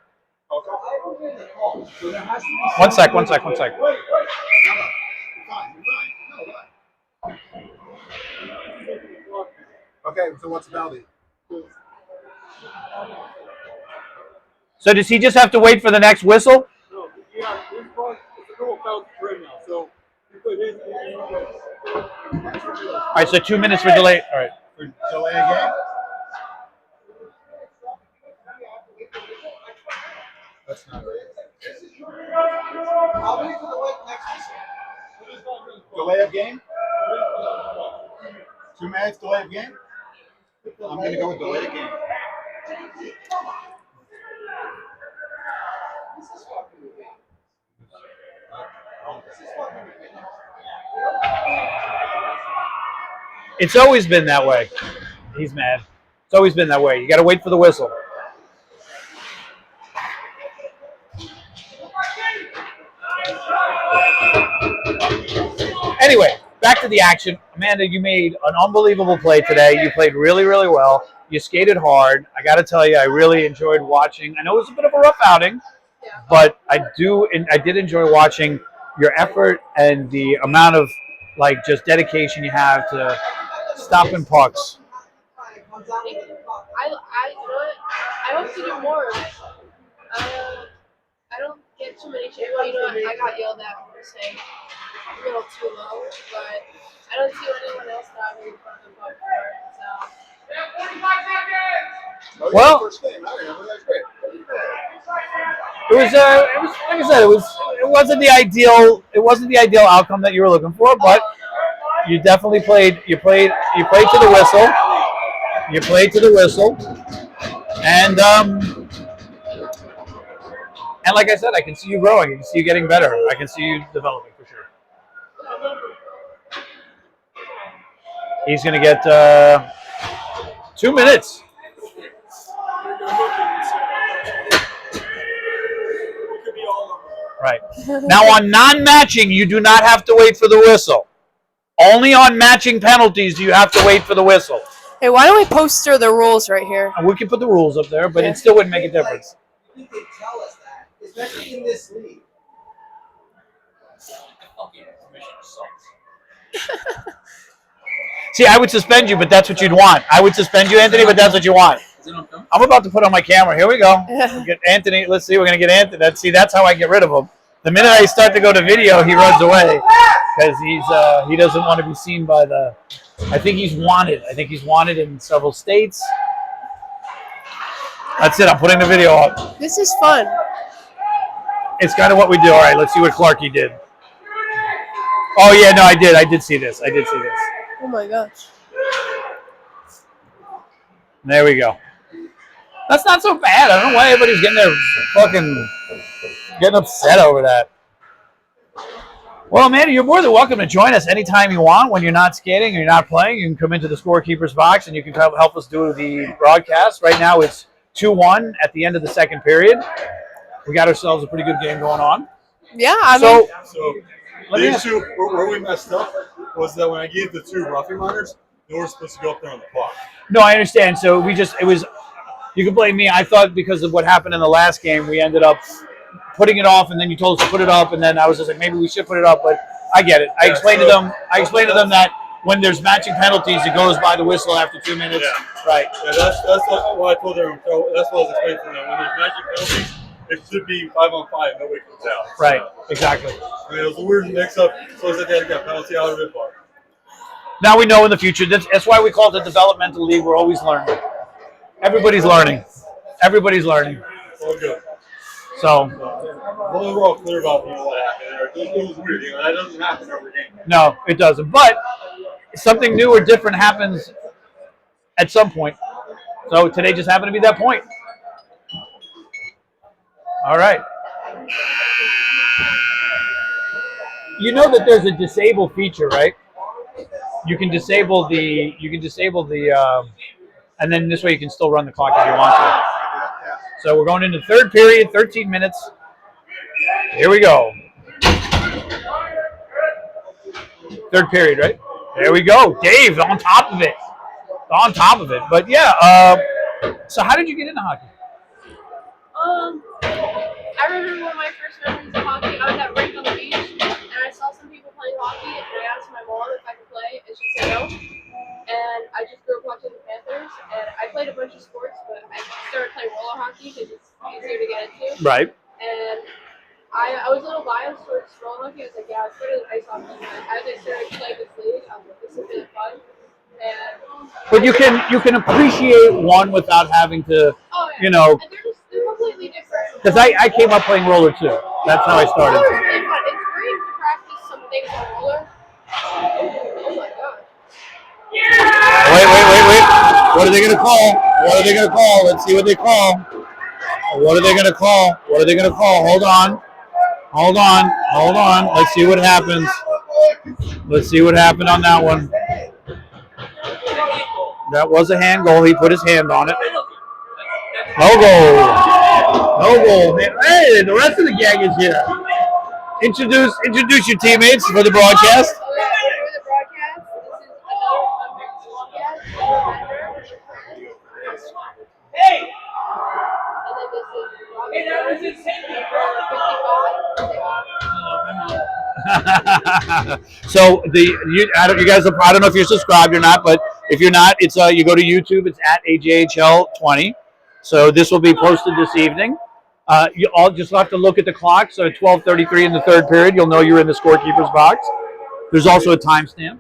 One sec. You're fine. Okay, so what's the penalty? So does he just have to wait for the next whistle? No, yeah, his part, it's a normal foul right now. So you put his. All right, so 2 minutes for delay. All right. For delay a game? That's not right. I'll wait for the next whistle. Delay of game? 2 minutes delay of game? I'm going to go with delay of game. It's always been that way. He's mad. It's always been that way. You got to wait for the whistle. Anyway, back to the action. Amanda, you made an unbelievable play today. You played really, really well. You skated hard. I got to tell you, I really enjoyed watching. I know it was a bit of a rough outing, but I did enjoy watching your effort and the amount of just dedication you have to stopping pucks. I hope to do more of it. I don't get too many chances. Well, I got yelled at for saying a little too low, but I don't see anyone else diving in front of the puck for it. So. Well, First game, I remember. That's great. it was like I said, it wasn't the ideal outcome that you were looking for, but you definitely played. You played to the whistle. And like I said, I can see you growing. I can see you getting better. I can see you developing for sure. He's going to get 2 minutes. Right. Now on non-matching, you do not have to wait for the whistle. Only on matching penalties do you have to wait for the whistle. Hey, why don't we poster the rules right here? And we can put the rules up there, but it still wouldn't make a difference. You could tell us that, especially in this league. See, I would suspend you, but that's what you'd want. I would suspend you, Anthony, but that's what you want. I'm about to put on my camera. Here we go. We'll get Anthony. Let's see. We're gonna get Anthony. That's how I get rid of him. The minute I start to go to video, he runs away because he doesn't want to be seen by the. I think he's wanted. I think he's wanted in several states. That's it. I'm putting the video up. This is fun. It's kind of what we do. All right. Let's see what Clarky did. Oh yeah, no, I did. I did see this. Oh my gosh. There we go. That's not so bad. I don't know why everybody's getting upset over that. Well, Amanda, you're more than welcome to join us anytime you want. When you're not skating or you're not playing, you can come into the scorekeeper's box and you can help us do the broadcast. Right now it's 2-1 at the end of the second period. We got ourselves a pretty good game going on. Yeah, So Let me the ask- issue where we messed up was that when I gave the 2 roughing runners, they were supposed to go up there on the clock. No, I understand. So you can blame me. I thought because of what happened in the last game, we ended up putting it off, and then you told us to put it up, and then I was just like, maybe we should put it up, but I get it. I explained to them that when there's matching penalties, it goes by the whistle after 2 minutes. Yeah. Right. Yeah, that's what I told them. So that's what I was explaining to them. When there's matching penalties, it should be 5-on-5. Nobody comes out. Right. Exactly. I mean, it was a weird mix-up. So that they had to get a penalty out of it, but Now we know in the future. That's why we call it the developmental league. We're always learning. Everybody's learning. Everybody's learning. it's all good. So, As long as we're all clear about what happened there. It was weird. That doesn't happen every game. no, it doesn't. But something new or different happens at some point. So today just happened to be that point. All right. You know that there's a disable feature, right? You can disable the, and then this way you can still run the clock if you want to. So we're going into third period, 13 minutes. Here we go. Third period, right? There we go. Dave's on top of it. On top of it. But yeah, so how did you get into hockey? I remember one of my first memories of hockey. I was at Brink on the beach, and I saw some people playing hockey, and I asked my mom if I could play, and she said no. And I just grew up watching the Panthers, and I played a bunch of sports, but I started playing roller hockey because it's easier to get into. Right. And I was a little biased towards roller hockey. I was like, yeah, it's better than ice hockey. But as I started playing this league, I was like, this is really fun. And But you can appreciate one without having to, and they're completely different. because I came up playing roller too. That's how I started. Roller is really fun. It's great to practice some things on roller. Oh my god. Wait. What are they going to call? Let's see what they call. What are they going to call? Hold on. Let's see what happens. Let's see what happened on that one. That was a hand goal. He put his hand on it. No goal. Hey, the rest of the gang is here. Introduce your teammates for the broadcast. For the broadcast, this is another Hey! And then this is So you guys, I don't know if you're subscribed or not, but if you're not, it's you go to YouTube. It's at AJHL20. So this will be posted this evening. You all just have to look at the clock. So at 12:33 in the third period, you'll know you're in the scorekeeper's box. There's also a timestamp.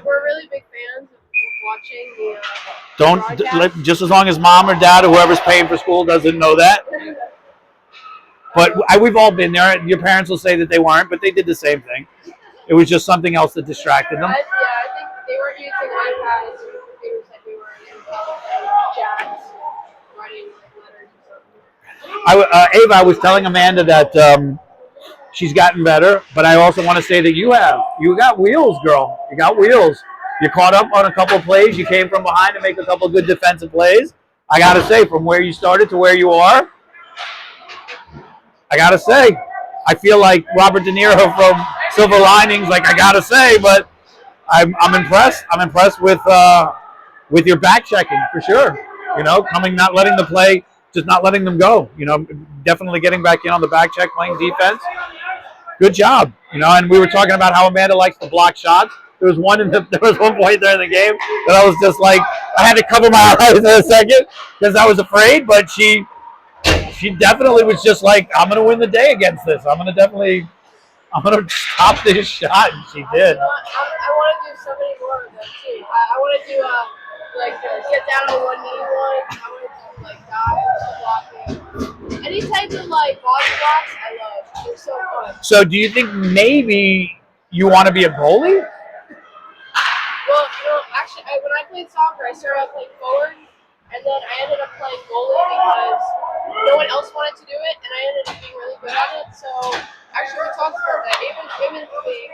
we're really big fans of watching the broadcast. Just as long as mom or dad or whoever's paying for school doesn't know that. But we've all been there. Your parents will say that they weren't, but they did the same thing. It was just something else that distracted them. I think they weren't using iPads or computers like we were in jacks, writing letters or something. Ava, I was telling Amanda that she's gotten better, but I also want to say that you got wheels, girl. You got wheels. You caught up on a couple of plays. You came from behind to make a couple of good defensive plays. I got to say, from where you started to where you are, I gotta say, I feel like Robert De Niro from Silver Linings. Like I gotta say, but I'm impressed. I'm impressed with your back checking for sure. Coming, not letting the play, just not letting them go. Definitely getting back in on the back check, playing defense. Good job. And we were talking about how Amanda likes to block shots. There was one point during the game that I was just like, I had to cover my eyes in a second because I was afraid, but she definitely was just like, I'm gonna win the day against this. I'm gonna stop this shot, and she did. I want to do so many more of them too. I want to do like get down on one knee one. I want to do like dives, blocking, any type of like body blocks. I love. They're so fun. So, do you think maybe you want to be a goalie? Well, actually, when I played soccer, I started out playing forward, and then I ended up playing goalie because no one else wanted to do it, and I ended up being really good at it. So actually, we talked about that. Even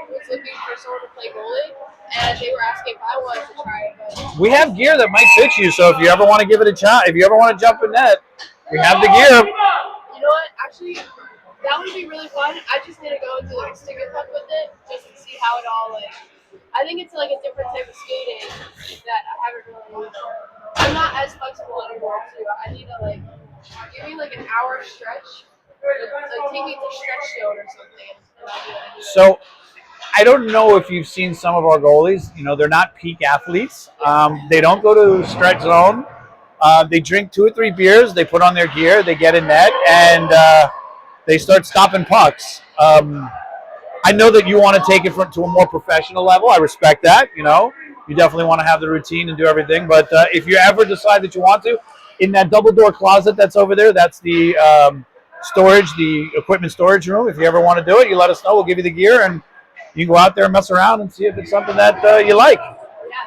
was looking for someone to play goalie, and they were asking if I wanted to try it. But We have gear that might fit you, so if you ever want to give it a shot, if you ever want to jump in net, we have the gear. you know what? Actually, that would be really fun. I just need to go and do like a stick and puck with it, just to see how it all like. I think it's like a different type of skating that I haven't really. I'm not as flexible anymore too. I need to like give me like an hour stretch, like take me to stretch zone or something. And I'll do it. So, I don't know if you've seen some of our goalies. They're not peak athletes. They don't go to stretch zone. They drink 2 or 3 beers. They put on their gear. They get in net, and they start stopping pucks. I know that you want to take it to a more professional level. I respect that. You definitely want to have the routine and do everything. But if you ever decide that you want to, in that double door closet that's over there, that's the the equipment storage room. If you ever want to do it, you let us know. We'll give you the gear, and you can go out there and mess around and see if it's something that you like. Yeah,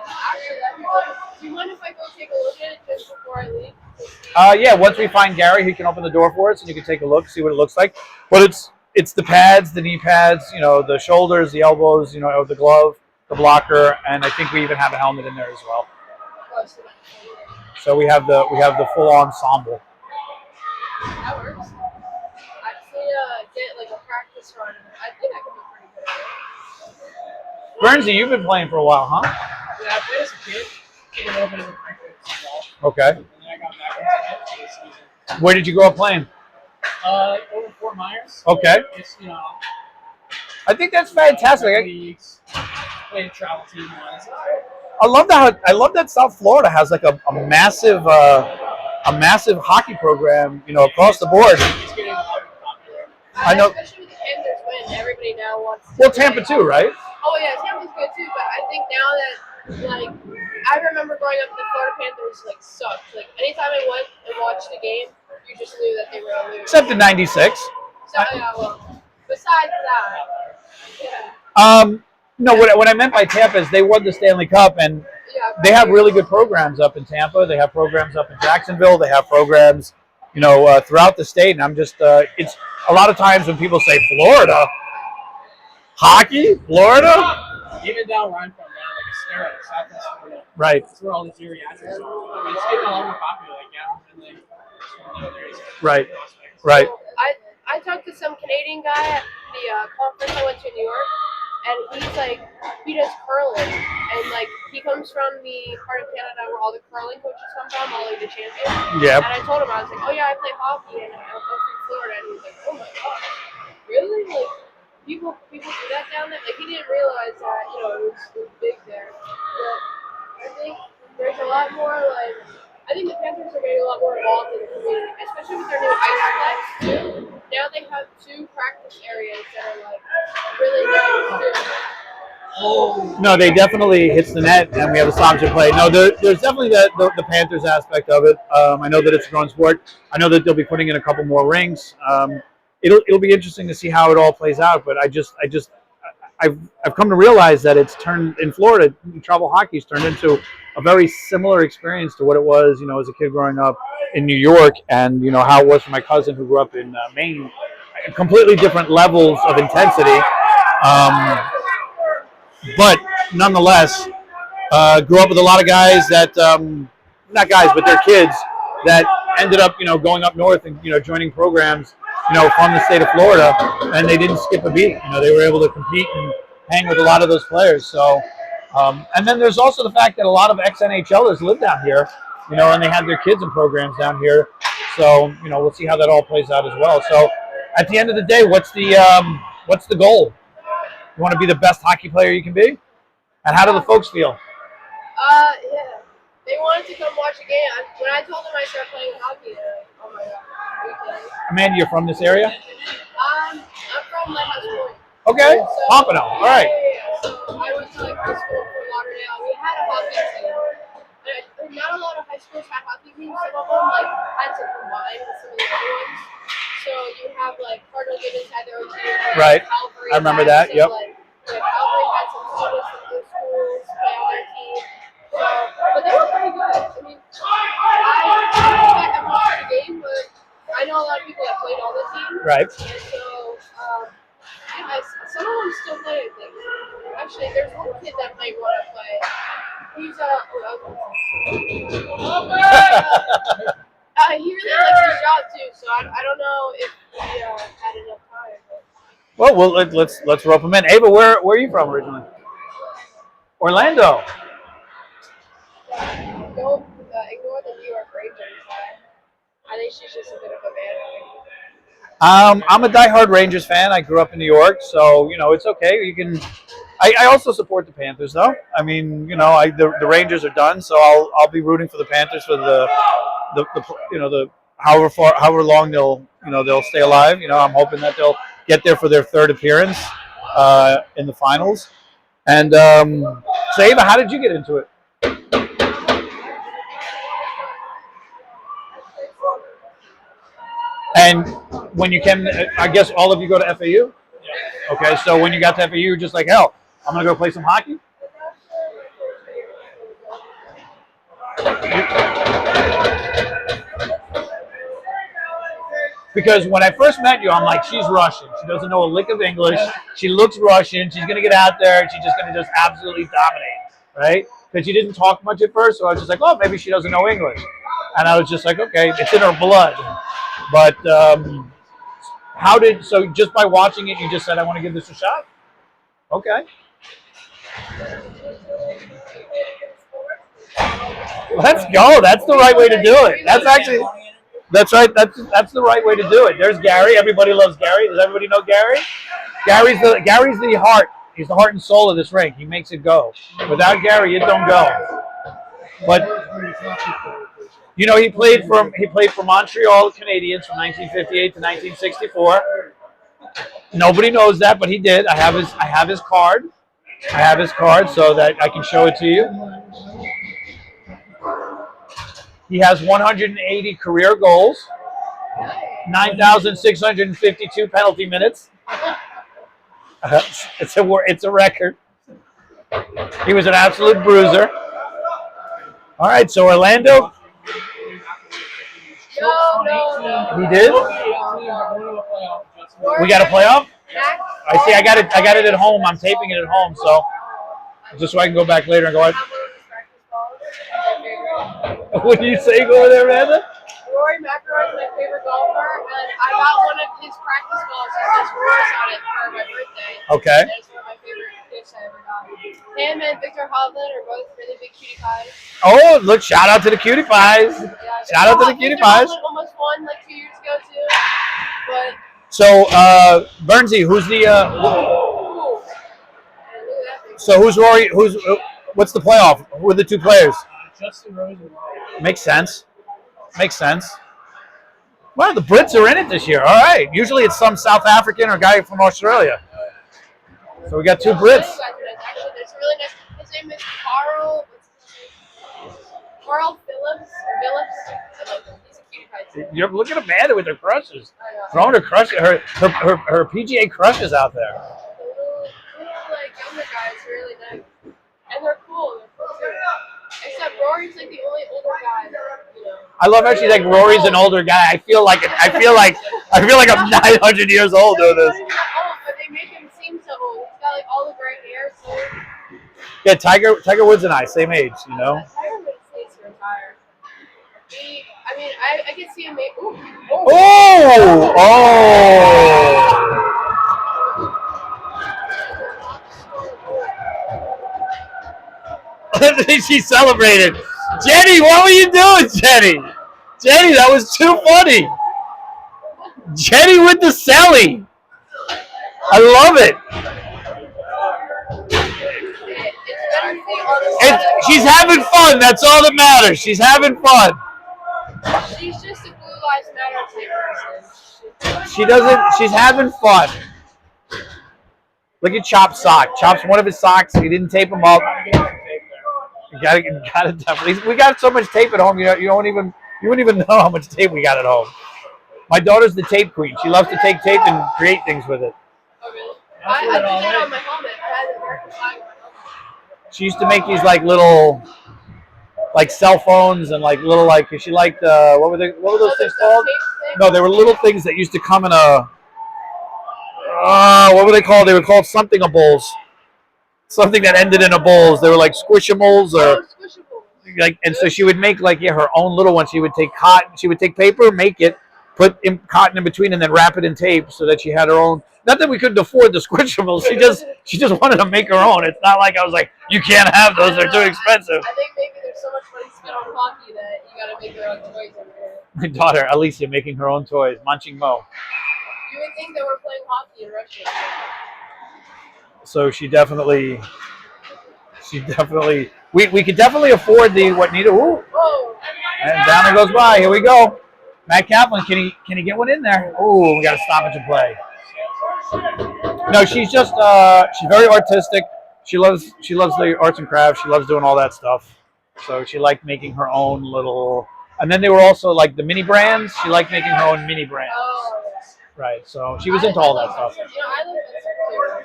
actually, that'd be fun. Do you mind if I go take a look at it just before I leave? Yeah, once we find Gary, he can open the door for us, and you can take a look, see what it looks like. But it's the pads, the knee pads, the shoulders, the elbows, the glove, the blocker, and I think we even have a helmet in there as well. So we have the full ensemble. That works. I just need to get like a practice run. I think I can be pretty good at it. Bernsey, you've been playing for a while, huh? Yeah, I played as a kid. Took a little bit of a break with football. Okay. And then I got back into it for the season. Where did you grow up playing? Over Fort Myers. Okay. It's, I think that's fantastic. leagues, played travel team once. I love that South Florida has like a massive hockey program, across the board. It's getting a lot more popular. I know. Especially with the Panthers win, everybody now wants to Well, Tampa too, right? Oh yeah, Tampa's good too, but I think now that like I remember growing up, the Florida Panthers like sucked. Like anytime I went and watched a game, you just knew that they were gonna lose. Except in '96. So yeah, well, besides that, yeah. No, what I meant by Tampa is they won the Stanley Cup, and they have really good programs up in Tampa. They have programs up in Jacksonville. They have programs, throughout the state. And I'm just, it's a lot of times when people say Florida, hockey, Florida, Even down where I'm from, down like Estero, Southwest Florida. right, That's where all the geriatrics are. I mean, it's getting a lot more popular. Like, yeah, and like, there's right, right. So I talked to some Canadian guy at the conference I went to in New York, and he's like, he does curling, and like he comes from the part of Canada where all the curling coaches come from, all like the champions. Yeah. And I told him, I was like, oh yeah, I play hockey, and I'm from Florida, and he was like, oh my gosh, really? Like people do that down there? Like he didn't realize that it was big there. But I think there's a lot more like. I think the Panthers are getting a lot more involved in the community, especially with their new ice too. Now they have 2 practice areas that are like really nice too. No, they definitely hits the net, and we have a song to play. No, there's definitely the Panthers aspect of it. I know that it's a growing sport. I know that they'll be putting in a couple more rings. It'll be interesting to see how it all plays out. But I've come to realize that it's turned in Florida. Travel hockey's turned into a very similar experience to what it was, as a kid growing up in New York, and how it was for my cousin who grew up in Maine. Completely different levels of intensity, but nonetheless, grew up with a lot of guys that, not guys, but their kids that ended up, going up north and joining programs, from the state of Florida, and they didn't skip a beat. They were able to compete and hang with a lot of those players. So, and then there's also the fact that a lot of ex-NHLers live down here, and they have their kids in programs down here. So, we'll see how that all plays out as well. So, at the end of the day, what's the goal? You want to be the best hockey player you can be? And how do the folks feel? Yeah. They wanted to come watch a game. When I told them I started playing hockey, they're like, oh my god, are you kidding? Amanda, you're from this area? I'm from Lighthouse Point. Okay, So, Pompano. All right. So I went to high school in Fort Lauderdale. We had a hockey team. Not a lot of high schools had hockey teams. Some of them had to combine with some of the other ones. So you have Cardinal Gibbons had their own team. Right. Calvary I remember that. Yep. Calvary had some students from the schools play on their team. So, but they were pretty good. I mean, I haven't watched the game, but I know a lot of people that played on the team. Right. And so, some of them still play, I think. Actually, there's one kid that might want to play. He's he really likes his job too, so I don't know if he had enough time. But. Well, let's rope him in. Ava, where are you from originally? Orlando. Don't ignore the New York Rangers. I think she's just a bit of a bandwagon. I'm a diehard Rangers fan. I grew up in New York, so it's okay. You can. I also support the Panthers, though. I mean, the Rangers are done, so I'll be rooting for the Panthers for the however long they'll stay alive. I'm hoping that they'll get there for their third appearance in the finals. And so, Ava, how did you get into it? And when you came, I guess all of you go to FAU? Okay, so when you got to FAU, you're just like, hell, I'm going to go play some hockey? Because when I first met you, I'm like, she's Russian. She doesn't know a lick of English. She looks Russian. She's going to get out there and she's just going to just absolutely dominate, right? Because she didn't talk much at first, so I was just like, oh, maybe she doesn't know English. And I was just like, okay, it's in her blood. But so just by watching it, you just said, I want to give this a shot? Okay. Let's go. That's the right way to do it. That's right. That's the right way to do it. There's Gary. Everybody loves Gary. Does everybody know Gary? Gary's the heart. He's the heart and soul of this rink. He makes it go. Without Gary, it don't go. But he played for Montreal Canadiens from 1958 to 1964. Nobody knows that, but he did. I have his card. So that I can show it to you. He has 180 career goals, 9,652 penalty minutes. It's a record. He was an absolute bruiser. All right, so Orlando. No. He did? We got a playoff? I see. I got it at home. I'm taping it at home, so just so I can go back later and go. What are you saying over there, Amanda? Rory McIlroy is my favorite golfer, and I got one of his practice balls that says Rory's on it for my birthday. Okay. And it's one of my favorite gifts I ever got. Him and Victor Hovland are both really big cutie pies. Oh, look! Shout out to the cutie pies. Yeah, shout out to the cutie pies. Hovland almost won 2 years ago too, but. So, Bernsey, who's the? So who's Rory? What's the playoff? Who are the two players? Justin Rose. Makes sense. Well, the Brits are in it this year. All right. Usually it's some South African or guy from Australia. So we got two Brits. Actually, that's really nice. His name is Carl. Carl Phillips. He's a cutie pie. You're looking at Amanda with her crushes. Throwing her crushes, her PGA crushes out there. The little younger guys are really nice. And they're cool. Too. Except Rory's the only older guy that, I love how she's like, Rory's an older guy. I feel like I'm 900 years old doing this. He's not old, but they make him seem so old. He's got all the gray hair. So. Yeah, Tiger Woods and I, same age, Tiger Woods needs to retire. I I can see him make. Ooh. Oh! Oh! She celebrated. Jenny, what were you doing, Jenny? Jenny, that was too funny. Jenny with the celly. I love it. She's having fun. That's all that matters. She's having fun. She's just a Blue Lives Matter type person. She doesn't. She's having fun. Look at Chop's sock. Chop's one of his socks. He didn't tape them up. You gotta definitely. We got so much tape at home. You wouldn't even know how much tape we got at home. My daughter's the tape queen. She loves to take tape and create things with it. Oh really? I did that on my helmet. I had an American flag on my helmet. She used to make these like little, like cell phones and like little like. She liked what were those things called? No, they were little things that used to come in a. What were they called? They were called something-a-bowls. Something that ended in a bowls. They were like squishables or like. And so she would make like her own little one. She would take cotton. She would take paper, make it, put cotton in between, and then wrap it in tape so that she had her own. Not that we couldn't afford the squishables. She just wanted to make her own. It's not like I was like, you can't have those. They're too expensive. I think maybe there's so much money spent on hockey that you gotta make your own toys over here. My daughter Alicia making her own toys, munching Mo. You would think that we're playing hockey in Russia. So she definitely, we could definitely afford the what needed. Ooh, Whoa! and down it goes by. Here we go. Matt Kaplan, can he get one in there? Ooh, we got to stop it to play. No, she's just she's very artistic. She loves the arts and crafts. She loves doing all that stuff. So she liked making her own little. And then they were also like the mini brands. She liked making her own mini brands. Oh. Right. So she was into all that stuff. You know, I live in Secretary.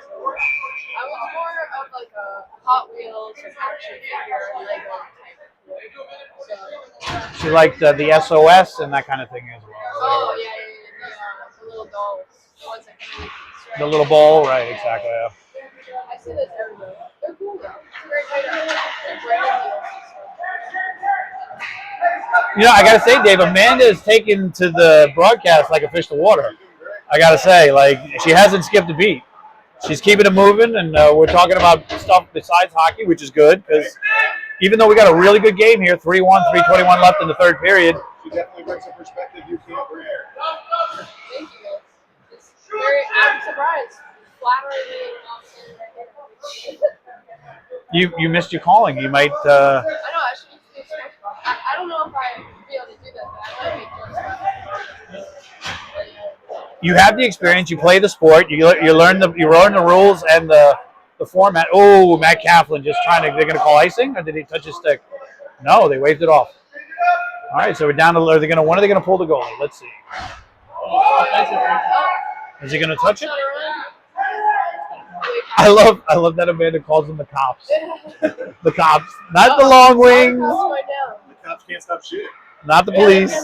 I was more of like a Hot Wheels or action figure Lego type. So, She liked the SOS and that kind of thing as well. oh yeah. The little dolls. The ones that can really The little ball, right? Exactly. Yeah. I see those everywhere. They're cool though. It's a great way to brand deals. You know, I gotta say, Dave, Amanda is taken to the broadcast like a fish to water. I gotta say, like she hasn't skipped a beat. She's keeping it moving, and we're talking about stuff besides hockey, which is good because even though we got a really good game here, 3-1, 3:21 left in the third period. She definitely brings a perspective you can't bring. Thank you guys. It's very, I'm surprised. Flattering me. You missed your calling. You might. I know. I should just do SpongeBob. I don't know if I'd be able to do that. But I might make jokes about it. You have the experience. You play the sport. You learn the rules and the format. Oh, Matt Kaplan just trying to. They're going to call icing, or did he touch his stick? No, they waved it off. All right, so we're down to. When are they going to pull the goalie? Let's see. Is he going to touch it? I love that Amanda calls them the cops. The cops, not the LongWings. The cops can't stop shooting. Not the police.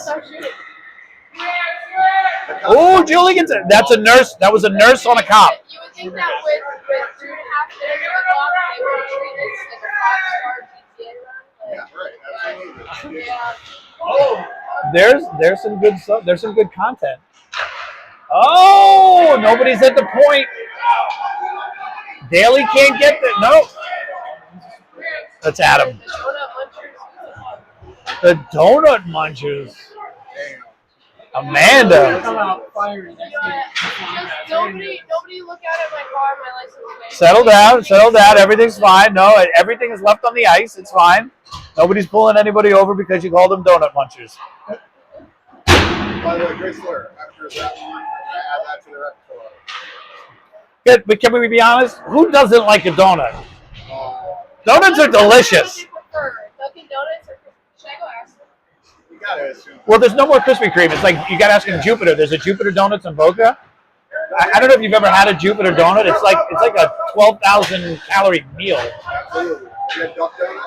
Oh, Julie gets it. That's a nurse. That was a nurse on a cop. You would think that with 2.5 minutes on the clock, they would treat this like a 5-star GTA run. Yeah, right. Absolutely. Yeah. There's some good stuff. There's some good content. Oh, nobody's at the point. Daly can't get there. No. That's Adam. The donut munchers. Amanda. Come out firing. Just nobody look out at my car, my license plate. Settle down. Everything's fine. No, everything is left on the ice. It's fine. Nobody's pulling anybody over because you called them donut munchers. By the way, great slur. After that one, I add that to the repertoire. Good, but can we be honest? Who doesn't like a donut? Donuts are delicious. What do you prefer, Dunkin' Donuts or should I go ask them? You gotta assume. Well, there's no more Krispy Kreme. It's like you got to ask in Jupiter. There's a Jupiter Donuts in Boca. I don't know if you've ever had a Jupiter donut. It's like a 12,000 calorie meal. Absolutely. You had Duck Donuts?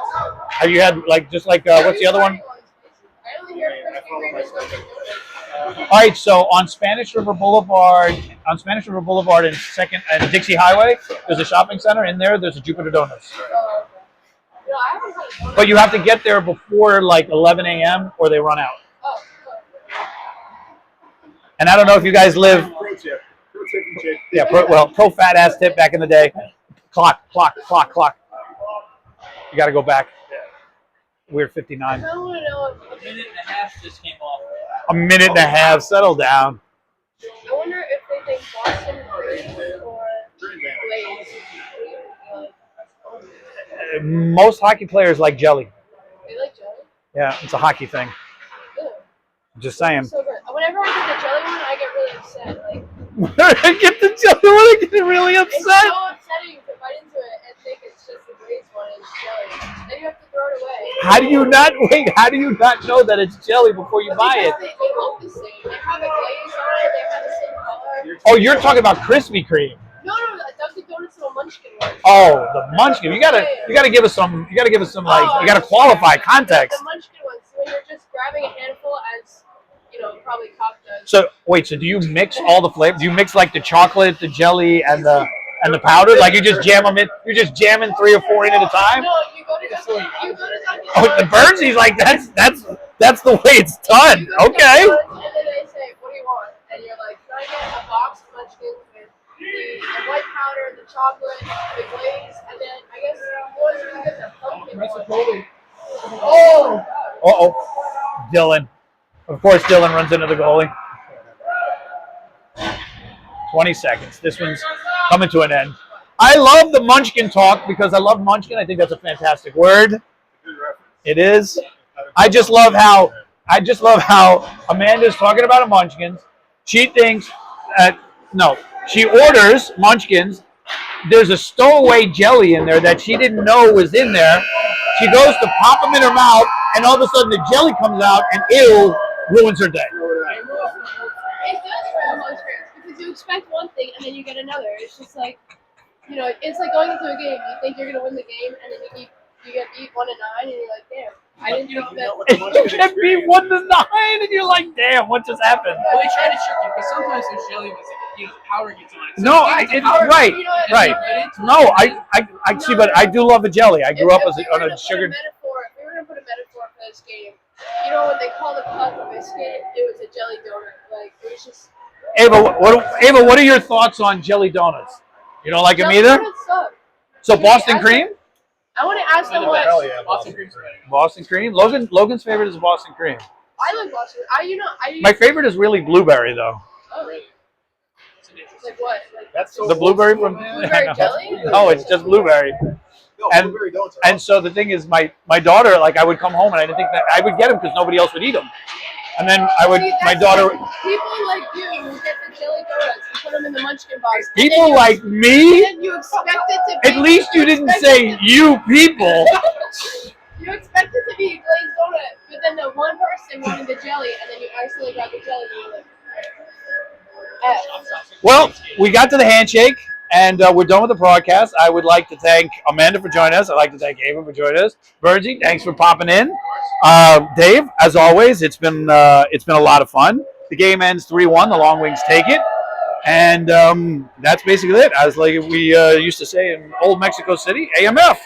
Have you had what's the other one? I only hear Krispy Kreme is Dunkin' Donuts. All right, so on Spanish River Boulevard and Second and Dixie Highway, there's a shopping center. In there, there's a Jupiter Donuts. Okay. I haven't had a donut. But you have to get there before like 11 a.m. or they run out. Oh, And I don't know if you guys live. Pro tip. Pro tip from Jake. Yeah, pro fat ass tip back in the day. Clock. You got to go back. We're 59. I want to know A minute and a half just came off. A minute and a half. Settle down. I wonder if they think Boston Cream or Blaze. Most hockey players like jelly. They like jelly? Yeah, it's a hockey thing. Ew. Just saying. So good. Whenever I get the jelly one, I get really upset. Like, I get the jelly one, I get really it's upset. so upsetting to bite into it and think it's just the Blaze one and it's jelly. Then you have to throw it away. How do you not know that it's jelly before you buy it? They look the same. They have a glaze on it. They have the same color. Oh, you're talking about Krispy Kreme. No, Dunkin' Donuts is a Munchkin one. Oh, the Munchkin. You gotta give us some like, you gotta qualify context. The Munchkin ones, so when you're just grabbing a handful as, probably Cock does. So wait, so do you mix all the flavors? Do you mix like the chocolate, the jelly, and the powder? Like you just jam them in? You're just jamming 3 or 4 in at a time? No, you go to Dunkin' Oh, the Burnsies like that's the way it's done. Okay. And then they say, what do you want? And you're like, can I get a box of Munchkins with the white powder, the chocolate, the glaze, and then I guess boys are gonna get the pumpkin one. Oh! Uh-oh. Dylan. Of course, Dylan runs into the goalie. 20 seconds. This one's coming to an end. I love the Munchkin talk because I love Munchkin. I think that's a fantastic word. It is. I just love how Amanda's talking about a Munchkins. She thinks she orders Munchkins. There's a stowaway jelly in there that she didn't know was in there. She goes to pop them in her mouth, and all of a sudden the jelly comes out, and ew, ruins her day. It does ruin most drinks because you expect one thing and then you get another. It's just like, it's like going into a game. You think you're gonna win the game, and then you get beat 1-9, and you're like, damn, I didn't think that. You get beat 1-9, and you're like, damn, what just happened? Well, they try to trick you because sometimes there's jelly with the powder gets on it. So No, right. No, I see, but I do love a jelly. I grew up on a sugar. If we were gonna put a metaphor for this game, when they call the cup a biscuit, it was a jelly donut. Like it was just. Ava, what are your thoughts on jelly donuts? You don't like them Jelly either? donuts suck. So Boston cream? I want to ask them what. Boston cream's better. Boston cream. Logan's favorite is Boston cream. I like Boston. My favorite is really blueberry though. Oh, really? Like what? Like That's so The blueberry from blueberry jelly? No, it's just blueberry. No, And- blueberry donuts are And so the thing is, my daughter, like, I would come home and I didn't think that I would get them because nobody else would eat them. And then my daughter, People like you who get the jelly donuts and put them in the Munchkin box. people like me. And you expect it to be. At least you didn't say you people. You expect it to be glazed donut, but then the one person wanted the jelly, and then you accidentally got the jelly, and you're like, F. Well, we got to the handshake, and we're done with the broadcast. I would like to thank Amanda for joining us. I'd like to thank Ava for joining us. Bergie, thanks for popping in. Dave, as always, it's been a lot of fun. The game ends 3-1. The LongWings take it, and that's basically it. As like we used to say in old Mexico City, AMF.